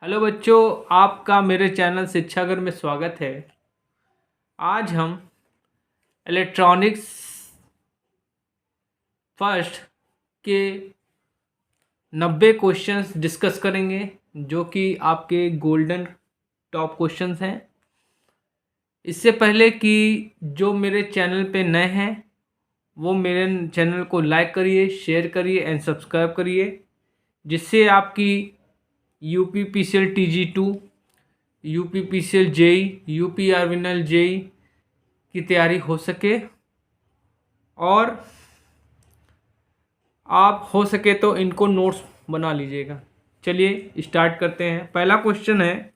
Hello बच्चों, आपका मेरे चैनल शिक्षागर में स्वागत है। आज हम इलेक्ट्रॉनिक्स फर्स्ट के 90 क्वेश्चंस डिस्कस करेंगे, जो कि आपके गोल्डन टॉप क्वेश्चंस हैं। इससे पहले कि जो मेरे चैनल पे नए हैं वो मेरे चैनल को लाइक करिए, शेयर करिए एंड सब्सक्राइब करिए, जिससे आपकी UP PCL TG2, UP PCL JE, UP RVUNL JE की तैयारी हो सके और आप हो सके तो इनको नोट्स बना लीजिएगा। चलिए स्टार्ट करते हैं। पहला क्वेश्चन है,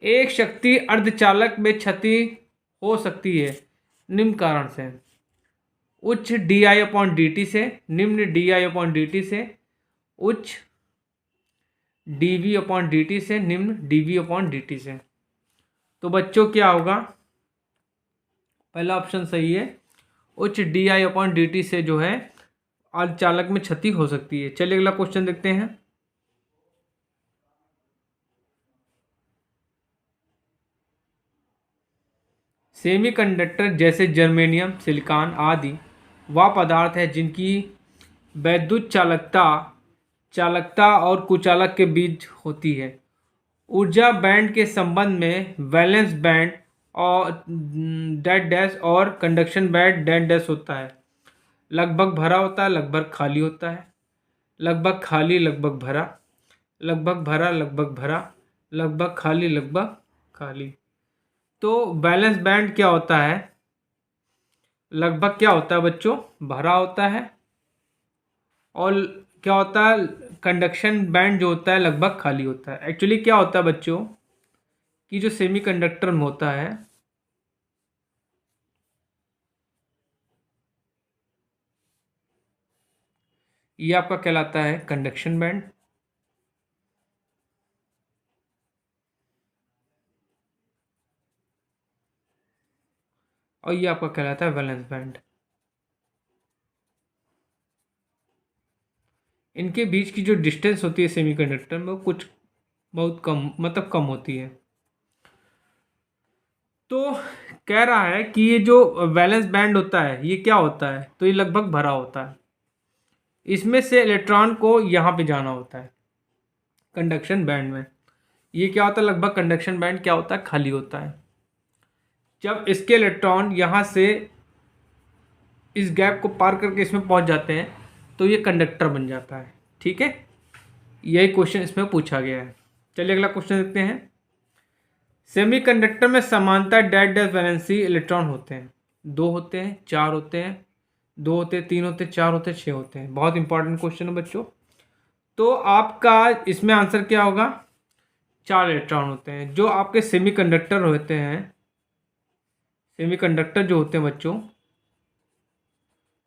एक शक्ति अर्धचालक में क्षति हो सकती है निम्न कारण से। उच्च di/dt से, निम्न di/dt से, उच्च dv/dt से, निम्न dv/dt से। तो बच्चों क्या होगा? पहला ऑप्शन सही है, उच्च di/dt से जो है अर्धचालक में क्षति हो सकती है। चलिए अगला क्वेश्चन देखते हैं। सेमीकंडक्टर जैसे जर्मेनियम, सिलिकॉन आदि वह पदार्थ है जिनकी वैद्युत चालकता चालकता और कुचालक के बीच होती है। ऊर्जा बैंड के संबंध में वैलेंस बैंड और डैश डैश और कंडक्शन बैंड डैश डैश होता है। लगभग भरा होता है, लगभग खाली होता है, लगभग खाली, लगभग भरा, लगभग भरा, लगभग भरा, लगभग खाली, लगभग खाली। तो बैलेंस बैंड क्या होता है? लगभग क्या होता है बच्चों? भरा होता है। और क्या होता है? कंडक्शन बैंड जो होता है लगभग खाली होता है। एक्चुअली क्या होता है बच्चों कि जो सेमीकंडक्टर में होता है, ये आपका कहलाता है कंडक्शन बैंड, और ये आपका कहलाता है वैलेंस बैंड। इनके बीच की जो डिस्टेंस होती है सेमीकंडक्टर में, वो कुछ बहुत कम, मतलब कम होती है। तो कह रहा है कि ये जो वैलेंस बैंड होता है ये क्या होता है? तो ये लगभग भरा होता है। इसमें से इलेक्ट्रॉन को यहाँ पे जाना होता है कंडक्शन बैंड में। ये क्या होता है? लगभग कंडक्शन बैंड क्या होता है? खाली होता है। जब इसके इलेक्ट्रॉन यहाँ से इस गैप को पार करके इसमें पहुँच जाते हैं तो ये कंडक्टर बन जाता है। ठीक है, यही क्वेश्चन इसमें पूछा गया है। चलिए अगला क्वेश्चन देखते हैं। सेमीकंडक्टर में समानता डैश डैश वैलेंसी इलेक्ट्रॉन होते हैं। 2 होते हैं, 4 होते हैं, 2 होते हैं, 3 होते हैं, 4 होते हैं, 6 होते हैं। बहुत इंपॉर्टेंट क्वेश्चन है बच्चों। तो आपका इसमें आंसर क्या होगा? 4 इलेक्ट्रॉन होते हैं। जो आपके सेमीकंडक्टर होते हैं, सेमीकंडक्टर जो होते हैं बच्चों,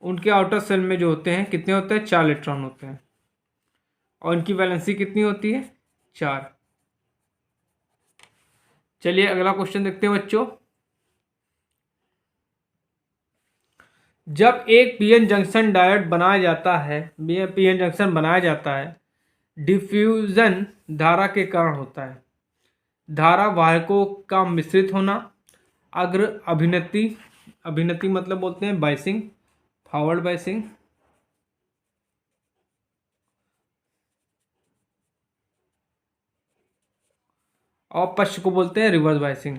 उनके आउटर सेल में जो होते हैं कितने होते हैं? 4 इलेक्ट्रॉन होते हैं। और इनकी वैलेंसी कितनी होती है? 4। चलिए अगला क्वेश्चन देखते हैं बच्चों। जब एक पीएन जंक्शन डायोड बनाया जाता है, पीएन जंक्शन बनाया जाता है, डिफ्यूजन धारा के कारण होता है। धारा वाहकों का मिश्रित होना, अग्र अभिनति, अभिनति मतलब बोलते हैं बाइसिंग, फॉरवर्ड बाइसिंग, और पश्च को बोलते हैं रिवर्स बाइसिंग।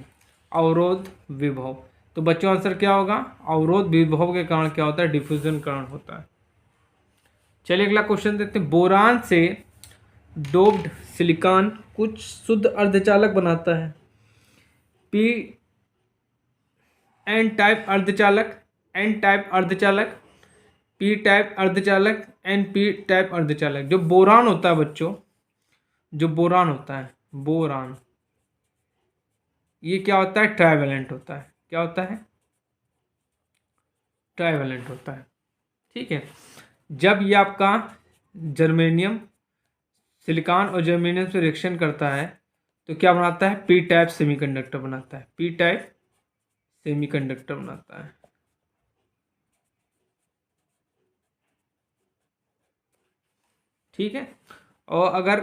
अवरोध विभव, तो बच्चों आंसर क्या होगा? अवरोध विभव के कारण क्या होता है? डिफ्यूजन कारण होता है। चलिए अगला क्वेश्चन देखते हैं। बोरान से डोप्ड सिलिकॉन कुछ शुद्ध अर्धचालक बनाता है। पी एन टाइप अर्धचालक, एन टाइप अर्धचालक, पी टाइप अर्धचालक, एन पी टाइप अर्धचालक। जो बोरान होता है बच्चों, जो बोरान होता है, बोरान, ये क्या होता है? ट्राइवेलेंट होता है। क्या होता है? ट्राइवेलेंट होता है। ठीक है। जब ये आपका जर्मेनियम, सिलिकॉन और जर्मेनियम से रिएक्शन करता है तो क्या बनाता है? पी टाइप सेमीकंडक्टर बनाता है। पी टाइप सेमीकंडक्टर बनाता है। ठीक है। और अगर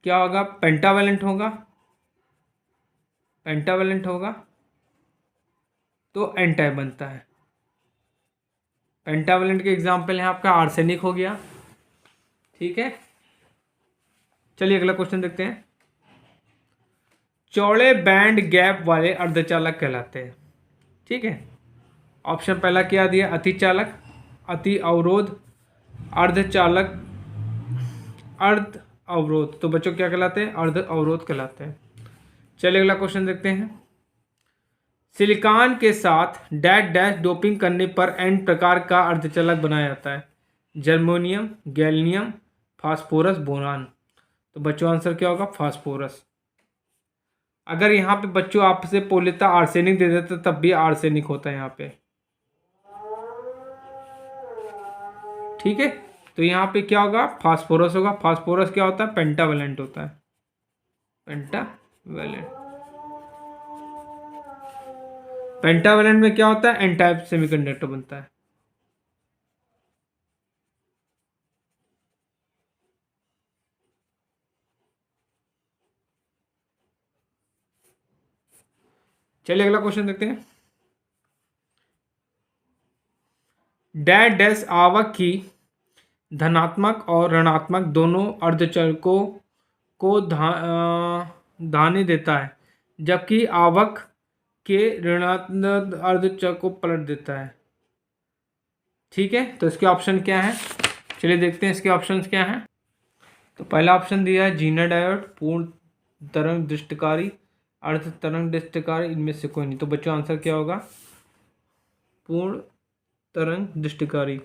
क्या होगा, पेंटावेलेंट होगा, पेंटावेलेंट होगा तो एन टाइप बनता है। पेंटावेलेंट के एग्जाम्पल है आपका आर्सेनिक हो गया। ठीक है, चलिए अगला क्वेश्चन देखते हैं। चौड़े बैंड गैप वाले अर्धचालक कहलाते हैं। ठीक है, ऑप्शन पहला क्या दिया, अति चालक, अति अवरोध, अर्धचालक, अर्ध अवरोध। तो बच्चों क्या कहलाते हैं, अर्ध अवरोध कहलाते हैं। चलिए अगला क्वेश्चन देखते हैं। सिलिकॉन के साथ डैश डैश डोपिंग करने पर एन प्रकार का अर्धचालक बनाया जाता है। Germanium, gallium, phosphorus, boron. तो बच्चों आंसर क्या होगा, फास्फोरस। अगर यहाँ पे बच्चों आपसे पोलेता आर्सेनिक दे देते तब भी आर्सेनिक होता है यहाँ पे। ठीक है, तो यहाँ पे क्या होगा, फास्फोरस होगा। फास्फोरस क्या होता है, पेंटावेलेंट होता है, पेंटावेलेंट। पेंटावेलेंट में क्या होता है, एन टाइप सेमीकंडक्टर बनता है। चलिए अगला क्वेश्चन देखते हैं। डैश डैश आवक की धनात्मक और ऋणात्मक दोनों अर्धचालकों को धाने देता है, जबकि आवक के ऋणात्मक अर्धचालक को पलट देता है। ठीक है, तो इसके ऑप्शन क्या है, चलिए देखते हैं इसके ऑप्शंस क्या हैं। तो पहला ऑप्शन दिया है जीना डायोड, पूर्ण तरंग दृष्टिकारी, अर्ध तरंग दृष्टिकारी, इनमें से कोई नहीं। तो बच्चों आंसर क्या होगा, पूर्ण तरंग दृष्टिकारी।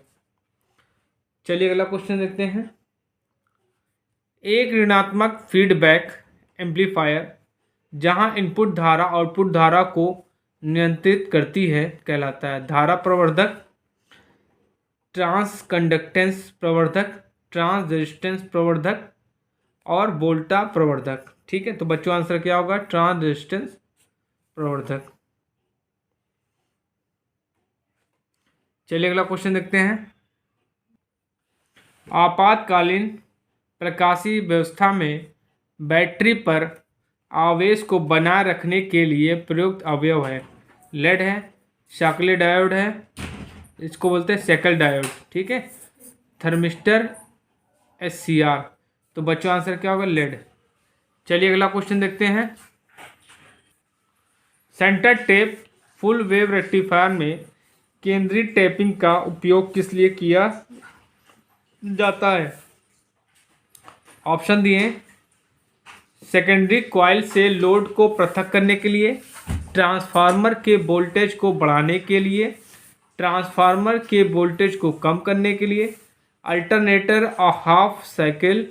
चलिए अगला क्वेश्चन देखते हैं। एक ऋणात्मक फीडबैक एम्पलीफायर जहां इनपुट धारा आउटपुट धारा को नियंत्रित करती है कहलाता है धारा प्रवर्धक, ट्रांस कंडक्टेंस प्रवर्धक, ट्रांस रेजिस्टेंस प्रवर्धक और वोल्टा प्रवर्धक। ठीक है, तो बच्चों आंसर क्या होगा, ट्रांस रेजिस्टेंस प्रवर्धक। चलिए अगला क्वेश्चन देखते हैं। आपातकालीन प्रकाशीय व्यवस्था में बैटरी पर आवेश को बनाए रखने के लिए प्रयुक्त अवयव है। लेड है, शाकले डायोड है, इसको बोलते हैं सेकल डायोड। ठीक है, थर्मिस्टर, SCR। तो बच्चों आंसर क्या होगा, लेड। चलिए अगला क्वेश्चन देखते हैं। Centre tap full wave rectifier में केंद्रीय टेपिंग का उपयोग किस लिए किया जाता है। ऑप्शन दिए, सेकेंडरी कॉइल से लोड को पृथक करने के लिए, ट्रांसफार्मर के वोल्टेज को बढ़ाने के लिए, ट्रांसफार्मर के वोल्टेज को कम करने के लिए, अल्टरनेटर और हाफ साइकिल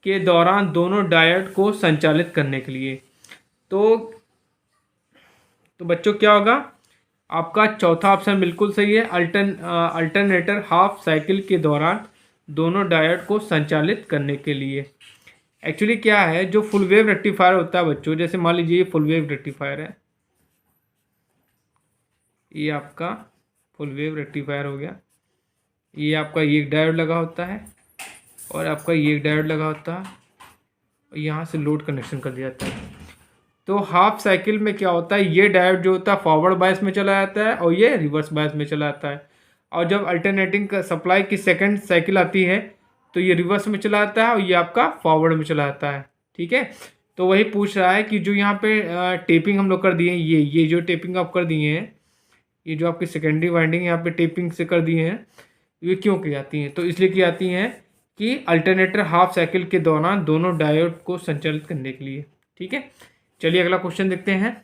के दौरान दोनों डायोड को संचालित करने के लिए। तो बच्चों क्या होगा, आपका चौथा ऑप्शन बिल्कुल सही है, अल्टरनेटर हाफ साइकिल के दौरान दोनों डायोड को संचालित करने के लिए। एक्चुअली क्या है, जो फुल वेव रेक्टिफायर होता है बच्चों, जैसे मान लीजिए ये फुल वेव रेक्टिफायर है, ये आपका फुल वेव रेक्टिफायर हो गया। ये आपका ये डायोड लगा होता है और आपका ये डायोड लगा होता है और यहाँ से लोड कनेक्शन कर दिया जाता है। तो हाफ साइकिल में क्या होता है, ये डायोड जो होता है फॉरवर्ड बायस में चला जाता है और ये रिवर्स बायस में चला जाता है। और जब अल्टरनेटिंग सप्लाई की सेकंड साइकिल आती है तो ये रिवर्स में चला जाता है और ये आपका फॉरवर्ड में चला जाता है। ठीक है, तो वही पूछ रहा है कि जो यहाँ पे टेपिंग हम लोग कर दिए हैं, ये जो टेपिंग आप कर दिए हैं, ये जो आपकी सेकेंडरी वाइंडिंग यहाँ पे टेपिंग से कर दिए हैं, ये क्यों की जाती हैं। तो इसलिए की जाती हैं कि अल्टरनेटर हाफ साइकिल के दौरान दोनों डायोड को संचालित करने के लिए। ठीक है, चलिए अगला क्वेश्चन देखते हैं।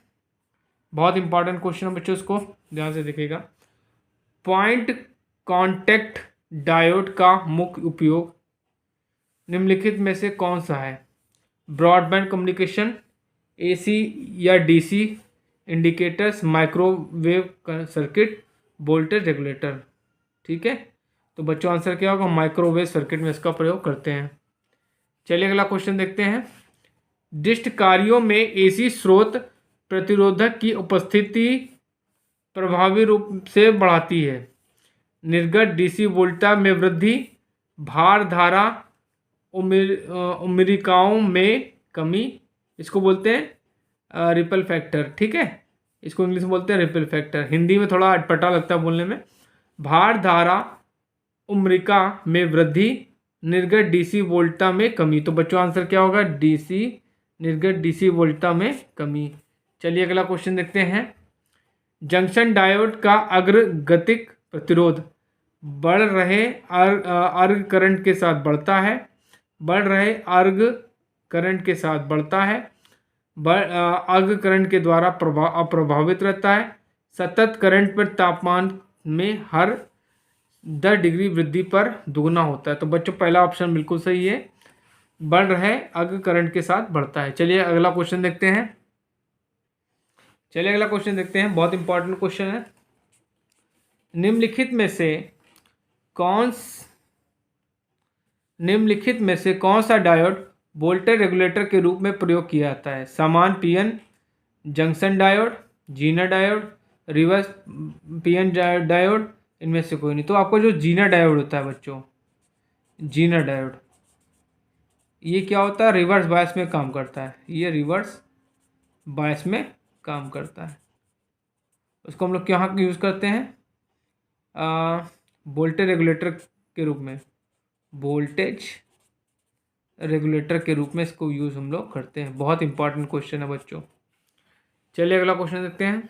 बहुत इंपॉर्टेंट क्वेश्चन है बच्चों, इसको ध्यान से देखिएगा। पॉइंट कांटेक्ट डायोड का मुख्य उपयोग निम्नलिखित में से कौन सा है। ब्रॉडबैंड कम्युनिकेशन, AC या DC indicators, microwave circuit, voltage regulator. ठीक है, तो बच्चों आंसर क्या होगा, माइक्रोवेव सर्किट में इसका प्रयोग करते हैं। चलिए अगला क्वेश्चन देखते हैं। डिस्ट कार्यों में AC स्रोत प्रतिरोधक की उपस्थिति प्रभावी रूप से बढ़ाती है। निर्गत DC वोल्टेज में वृद्धि, भारधारा उम्रिकाओं में कमी, इसको बोलते हैं रिपल फैक्टर। ठीक है, इसको इंग्लिश में बोलते हैं रिपल फैक्टर, हिंदी में थोड़ा अटपटा लगता है बोलने में। भारधारा उम्रिका में वृद्धि, निर्गत डीसी वोल्टता में कमी। तो बच्चों आंसर क्या होगा? डीसी, निर्गत डीसी वोल्टता में कमी। चलिए अगला क्वेश्चन देखते हैं। जंक्शन डायोड का अग्रगतिक प्रतिरोध बढ़ रहे अर्ग करंट के साथ बढ़ता है, बढ़ रहे अर्ग करंट के साथ बढ़ता है, अर्ग करंट के द्वारा अप्रभावित रहता है, सतत करंट पर तापमान में हर 10 डिग्री वृद्धि पर दुगना होता है। तो बच्चों पहला ऑप्शन बिल्कुल सही है, बढ़ रहे अर्ग करंट के साथ बढ़ता है। चलिए अगला क्वेश्चन देखते हैं। बहुत इंपॉर्टेंट क्वेश्चन है। निम्नलिखित में से कौन सा डायोड वोल्टेज रेगुलेटर के रूप में प्रयोग किया जाता है? समान PN junction diode, zener diode, reverse PN diode, इनमें से कोई नहीं। तो आपको जो जीनर डायोड होता है बच्चों, जीनर डायोड, ये क्या होता है? रिवर्स बायस में काम करता है। ये रिवर्स बायस में काम करता है। उसको हम लोग क्या यूज़ करते हैं? वोल्टेज रेगुलेटर के रूप में, वोल्टेज रेगुलेटर के रूप में इसको यूज़ हम लोग करते हैं। बहुत इंपॉर्टेंट क्वेश्चन है बच्चों। चलिए अगला क्वेश्चन देखते हैं।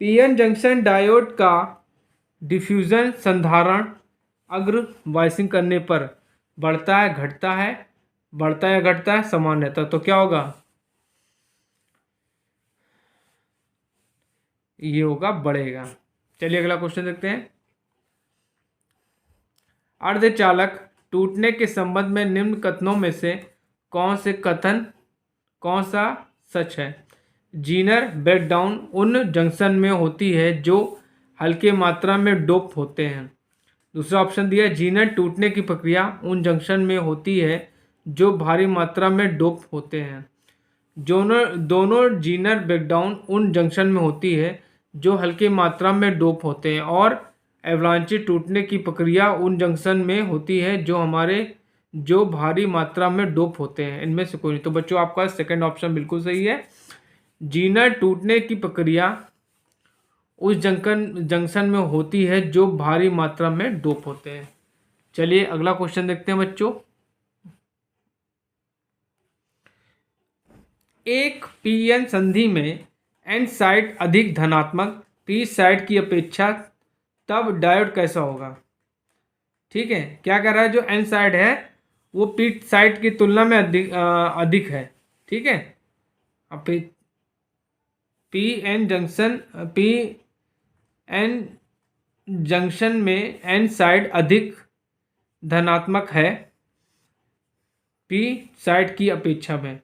पीएन जंक्शन डायोड का डिफ्यूजन संधारण अग्र वाइसिंग करने पर बढ़ता है, घटता है, बढ़ता है या घटता है, समान रहता है। तो क्या होगा? ये होगा बढ़ेगा। चलिए अगला क्वेश्चन देखते हैं। अर्धचालक टूटने के संबंध में निम्न कथनों में से कौन सा सच है? जीनर ब्रेकडाउन उन जंक्शन में होती है जो हल्के मात्रा में डोप होते हैं। दूसरा ऑप्शन दिया है, जीनर टूटने की प्रक्रिया उन जंक्शन में होती है जो भारी मात्रा में डोप होते हैं। दोनों जीनर ब्रेकडाउन उन जंक्शन में होती है जो हल्के मात्रा में डोप होते हैं, और एवलांची टूटने की प्रक्रिया उन जंक्शन में होती है जो भारी मात्रा में डोप होते हैं। इनमें से कोई नहीं। तो बच्चों आपका सेकंड ऑप्शन बिल्कुल सही है। जीनर टूटने की प्रक्रिया उस जंक्शन में होती है जो भारी मात्रा में डोप होते हैं। चलिए अगला क्वेश्चन देखते हैं बच्चों। एक पीएन संधि में एन साइड अधिक धनात्मक पी साइड की अपेक्षा, तब डायोड कैसा होगा? ठीक है, क्या कह रहा है? जो एन साइड है वो पी साइड की तुलना में अधिक है। ठीक है, अब पी एन जंक्शन में एन साइड अधिक धनात्मक है पी साइड की अपेक्षा में,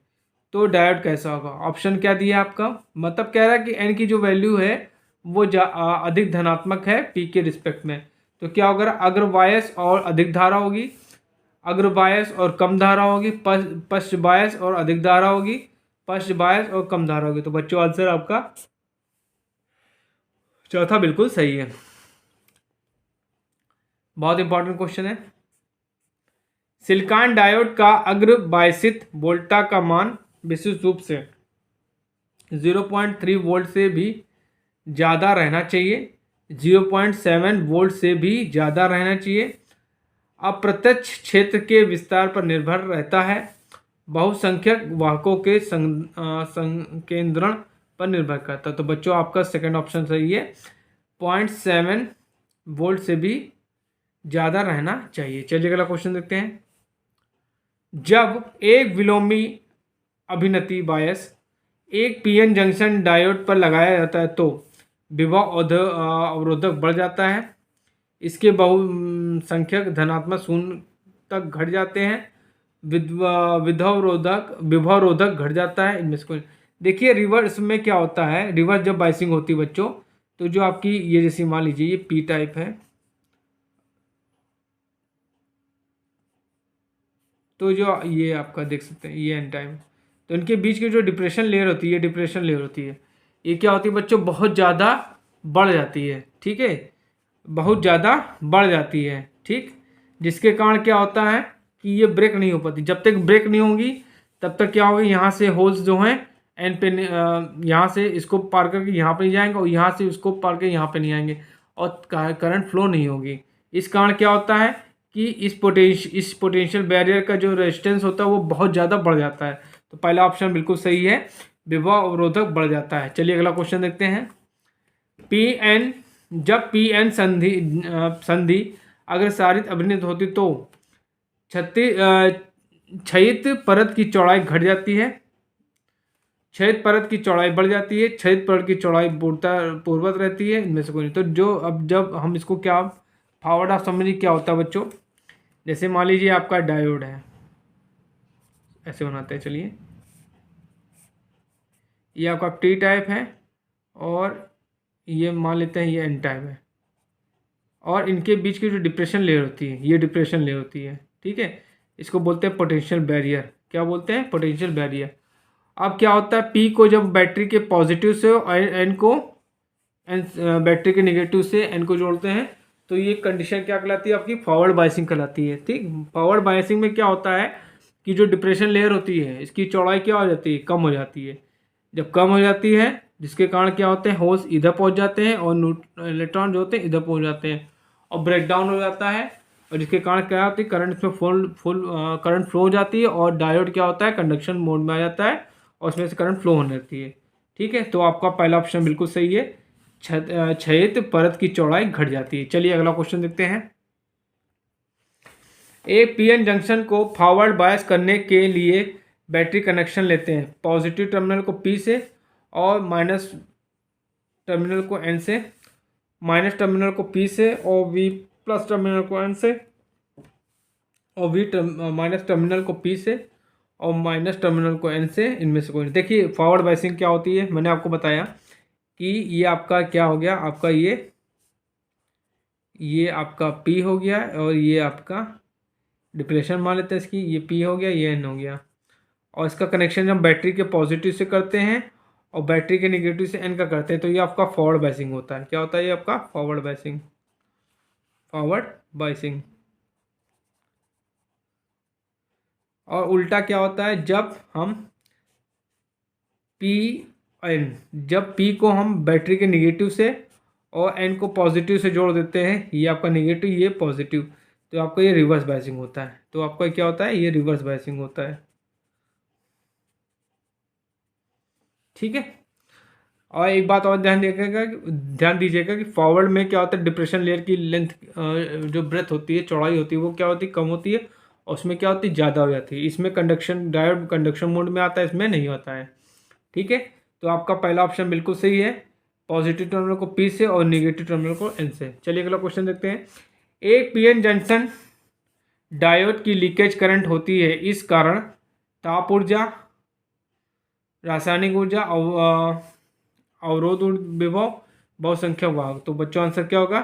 तो डायोड कैसा होगा? ऑप्शन क्या दिया आपका? मतलब कह रहा है कि एन की जो वैल्यू है वो अधिक धनात्मक है पी के रिस्पेक्ट में। तो क्या होगा? अग्र बायस और अधिक धारा होगी, अग्र बायस और कम धारा होगी, पश्च बायस और अधिक धारा होगी, पश्च बायस और कम धारा होगी। तो बच्चों आंसर आपका चौथा बिल्कुल सही है। बहुत इंपॉर्टेंट क्वेश्चन है। सिलिकॉन डायोड का अग्र बायसित वोल्टता का मान विशेष रूप से 0.3 वोल्ट से भी ज़्यादा रहना चाहिए, 0.7 वोल्ट से भी ज़्यादा रहना चाहिए, अप्रत्यक्ष क्षेत्र के विस्तार पर निर्भर रहता है, बहुसंख्यक वाहकों के संकेंद्रण पर निर्भर करता है। तो बच्चों आपका सेकंड ऑप्शन सही है, 0.7 वोल्ट से भी ज़्यादा रहना चाहिए। चलिए अगला क्वेश्चन देखते हैं। जब एक विलोमी अभिनति बायस एक पीएन जंक्शन डायोड पर लगाया जाता है तो विभव अवरोधक बढ़ जाता है, इसके बहुसंख्यक धनात्मक शून्य तक घट जाते हैं, विभवरोधक घट जाता है। इनमें से कोई देखिए, रिवर्स में क्या होता है? रिवर्स जब बाइसिंग होती है बच्चों, तो जो आपकी ये जैसी मान लीजिए ये पी टाइप है, तो जो ये आपका देख सकते हैं ये एन टाइप, तो इनके बीच की जो डिप्रेशन लेयर होती है, डिप्रेशन लेयर होती है, ये क्या होती है बच्चों? बहुत ज़्यादा बढ़ जाती है। ठीक है, बहुत ज़्यादा बढ़ जाती है। ठीक, जिसके कारण क्या होता है कि ये ब्रेक नहीं हो पाती। जब तक ब्रेक नहीं होगी तब तक क्या होगा, यहाँ से होल्स जो हैं एन पे यहाँ से इसको पार करके यहाँ पे नहीं जाएंगे और यहाँ से उसको पार करके यहाँ पे नहीं आएंगे और करंट फ्लो नहीं होगी। इस कारण क्या होता है कि इस पोटेंशियल बैरियर का जो रेजिस्टेंस होता है वो बहुत ज़्यादा बढ़ जाता है। तो पहला ऑप्शन बिल्कुल सही है, विभव अवरोधक बढ़ जाता है। चलिए अगला क्वेश्चन देखते हैं। पी जब पी एन संधि अग्रसारित अभिनीत होती तो क्षयित परत की चौड़ाई घट जाती है, क्षयित परत की चौड़ाई बढ़ जाती है, क्षयित परत की चौड़ाई पूर्ववत रहती है, इनमें से कोई नहीं। तो जो अब जब हम इसको क्या फॉरवर्ड ऑफ समरी क्या होता है बच्चों, जैसे मान लीजिए आपका डायोड है, ऐसे बनाते हैं। चलिए ये आपका टी टाइप है और ये मान लेते हैं ये एन टाइप है और इनके बीच की जो डिप्रेशन लेयर होती है ये डिप्रेशन लेयर होती है, ठीक है। इसको बोलते हैं पोटेंशियल बैरियर। क्या बोलते हैं? Potential barrier. अब क्या होता है, पी को जब बैटरी के पॉजिटिव से एन को बैटरी के नेगेटिव से एन को जोड़ते हैं तो ये कंडीशन क्या कहलाती है आपकी? फॉरवर्ड बायसिंग कहलाती है, ठीक। फॉरवर्ड बायसिंग में क्या होता है कि जो डिप्रेशन लेयर होती है इसकी चौड़ाई क्या हो जाती है? कम हो जाती है। जब कम हो जाती है जिसके कारण क्या होते हैं, होल्स इधर पहुंच जाते हैं और इलेक्ट्रॉन जो होते हैं इधर पहुंच जाते हैं और ब्रेकडाउन हो जाता है और जिसके कारण क्या होती है, करंट में फुल करंट फ्लो हो जाती है और डायोड क्या होता है, कंडक्शन मोड में आ जाता है और उसमें से करंट फ्लो होने लगती है, ठीक है। तो आपका पहला ऑप्शन बिल्कुल सही है, क्षयित परत की चौड़ाई घट जाती है। चलिए अगला क्वेश्चन देखते हैं। एक पीएन जंक्शन को फॉरवर्ड बायस करने के लिए बैटरी कनेक्शन लेते हैं, पॉजिटिव टर्मिनल को पी से और माइनस टर्मिनल को एन से, माइनस टर्मिनल को पी से और वी प्लस टर्मिनल को एन से और माइनस टर्मिनल को पी से और माइनस टर्मिनल को एन से, इनमें से कोई नहीं। देखिए फॉरवर्ड बायसिंग क्या होती है, मैंने आपको बताया कि ये आपका क्या हो गया, आपका ये आपका पी हो गया और ये आपका डिप्रेशन मान लेते हैं इसकी, ये पी हो गया, ये एन हो गया और इसका कनेक्शन हम बैटरी के पॉजिटिव से करते हैं और बैटरी के नेगेटिव से एन का करते हैं तो ये आपका फॉरवर्ड बायसिंग होता है। क्या होता है? ये आपका फॉरवर्ड बायसिंग, फॉरवर्ड बायसिंग। और उल्टा क्या होता है, जब हम जब पी को हम बैटरी के नेगेटिव से और एन को पॉजिटिव से जोड़ देते हैं, ये आपका नेगेटिव ये पॉजिटिव, तो आपका ये रिवर्स बायसिंग होता है। तो आपका क्या होता है, ये रिवर्स बायसिंग होता है, ठीक है। और एक बात और ध्यान दीजिएगा कि फॉरवर्ड में क्या होता है, डिप्रेशन लेयर की लेंथ जो ब्रेथ होती है, चौड़ाई होती है, वो क्या होती है, कम होती है और उसमें क्या होती है, ज़्यादा हो जाती है। इसमें कंडक्शन डायोड कंडक्शन मोड में आता है, इसमें नहीं होता है, ठीक है। तो आपका पहला ऑप्शन बिल्कुल सही है, पॉजिटिव टर्मिनल को पी से और नेगेटिव टर्मिनल को एन से। चलिए अगला क्वेश्चन देखते हैं। एक पीएन जंक्शन डायोड की लीकेज करंट होती है, इस कारण ताप ऊर्जा, रासायनिक ऊर्जा, अवरोध विभव, बहुसंख्यक वाहक। तो बच्चों आंसर क्या होगा?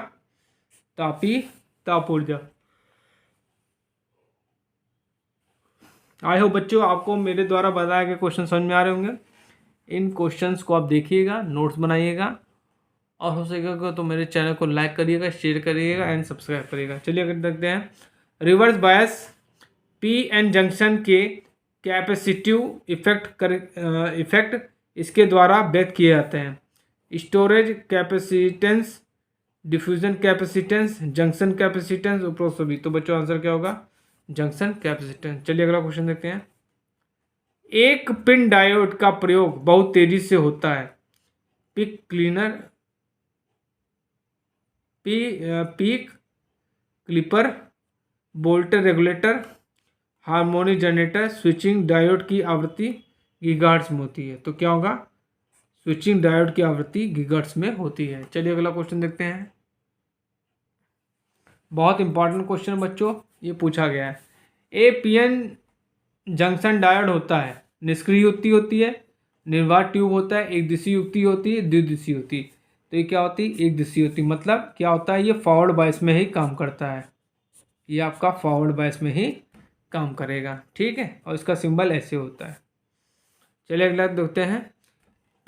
ताप ऊर्जा। आई होप बच्चों आपको मेरे द्वारा बताए गए क्वेश्चन समझ में आ रहे होंगे। इन क्वेश्चंस को आप देखिएगा, नोट्स बनाइएगा और हो सकेगा तो मेरे चैनल को लाइक करिएगा, शेयर करिएगा एंड सब्सक्राइब करिएगा। चलिए अगर देखते हैं, reverse bias P N junction के कैपेसिटिव इफेक्ट इसके द्वारा व्यक्त किए जाते हैं, storage capacitance, diffusion capacitance, junction capacitance, उपरोक्त सभी। तो बच्चों आंसर क्या होगा? Junction capacitance. चलिए अगला क्वेश्चन देखते हैं। एक पिन डायोड का प्रयोग बहुत तेजी से होता है, peak cleaner, peak clipper, voltage regulator, harmonic generator, switching diode की आवृत्ति गीगाहर्ट्ज में होती है। तो क्या होगा? स्विचिंग डायोड की आवृत्ति गीगाहर्ट्ज में होती है। चलिए अगला क्वेश्चन देखते हैं। बहुत इंपॉर्टेंट क्वेश्चन बच्चों, ये पूछा गया है। ए पीएन जंक्शन डायोड होता है, निष्क्रिय युक्ति होती है, निर्वात ट्यूब होता है, एक दिशा युक्ति होती है, द्विदिशीय होती है। तो ये क्या होती है? एक दिशा होती है। मतलब क्या होता है, ये फॉरवर्ड बायस में ही काम करता है, ये आपका फॉरवर्ड बायस में ही काम करेगा, ठीक है। और इसका सिंबल ऐसे होता है। चलिए अगला देखते हैं।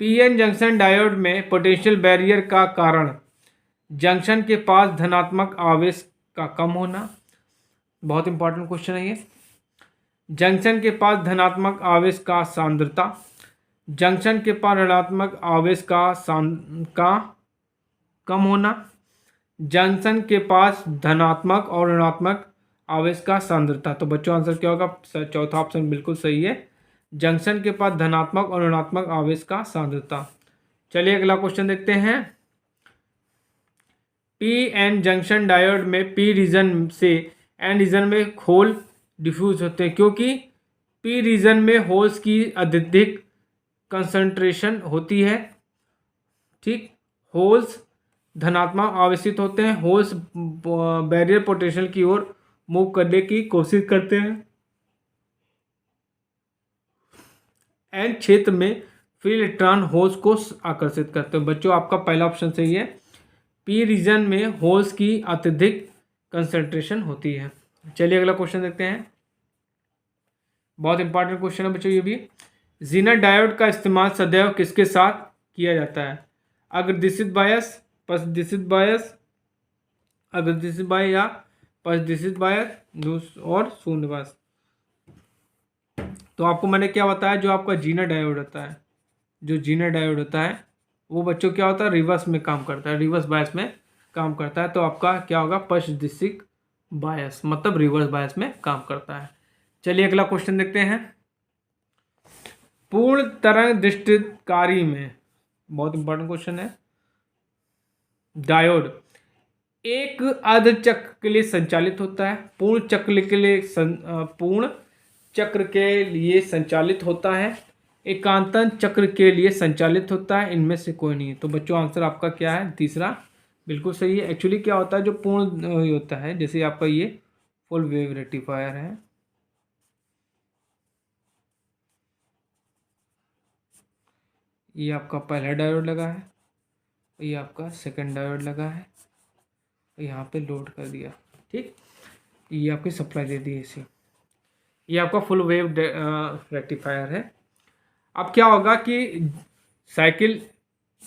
पीएन जंक्शन डायोड में पोटेंशियल बैरियर का कारण जंक्शन के पास धनात्मक आवेश का कम होना, बहुत इंपॉर्टेंट क्वेश्चन है ये। जंक्शन के पास धनात्मक आवेश का सांद्रता, जंक्शन के पास ऋणात्मक आवेश का कम होना, जंक्शन के पास धनात्मक और ऋणात्मक आवेश का सांद्रता। तो बच्चों आंसर क्या होगा? चौथा ऑप्शन बिल्कुल सही है, जंक्शन के पास धनात्मक और ऋणात्मक आवेश का सांद्रता। चलिए अगला क्वेश्चन देखते हैं। पी एन जंक्शन डायोड में पी रीजन से एन रीजन में होल डिफ्यूज होते हैं, क्योंकि पी रीजन में होल्स की अत्यधिक कंसंट्रेशन होती है। ठीक, होल्स धनात्मक आवेशित होते हैं, होल्स बैरियर पोटेंशियल की ओर मूव करने की कोशिश करते हैं। एन क्षेत्र में फ्री इलेक्ट्रॉन होल्स को आकर्षित करते हैं। बच्चों आपका पहला ऑप्शन सही है, पी रीजन में होल्स की अत्यधिक कंसंट्रेशन होती है। चलिए अगला क्वेश्चन देखते हैं, बहुत इंपॉर्टेंट क्वेश्चन है बच्चों ये भी। जीनर डायोड का इस्तेमाल सदैव किसके साथ किया जाता है? अग्रदिशित बायस, पश्चदिशित बायस, अग्रदिशित बायस या पश्चदिशित बायस और शून्य बायस। तो आपको मैंने क्या बताया, जो आपका जीनर डायोड होता है, जो जीनर डायोड होता है वो बच्चों क्या होता है? रिवर्स में काम करता है, रिवर्स बायस में काम करता है। तो आपका क्या होगा? पश्चदिशित बायस, मतलब रिवर्स बायस में काम करता है। चलिए अगला क्वेश्चन देखते हैं। पूर्ण तरंग दृष्टिकारी में, बहुत इंपॉर्टेंट क्वेश्चन है, डायोड एक अर्धचक्र के लिए संचालित होता है, पूर्ण चक्र के लिए संचालित होता है, एकांतर चक्र के लिए संचालित होता है, इनमें से कोई नहीं है। तो बच्चों आंसर आपका क्या है? तीसरा बिल्कुल सही है। एक्चुअली क्या होता है, जो पूर्ण होता है, जैसे आपका ये फुल वेव रेक्टिफायर है, ये आपका पहला डायोड लगा है, ये आपका सेकंड डायोड लगा है, यहाँ पे लोड कर दिया। ठीक, ये आपकी सप्लाई दे दी एसी, ये आपका फुल वेव रेक्टिफायर है। अब क्या होगा कि साइकिल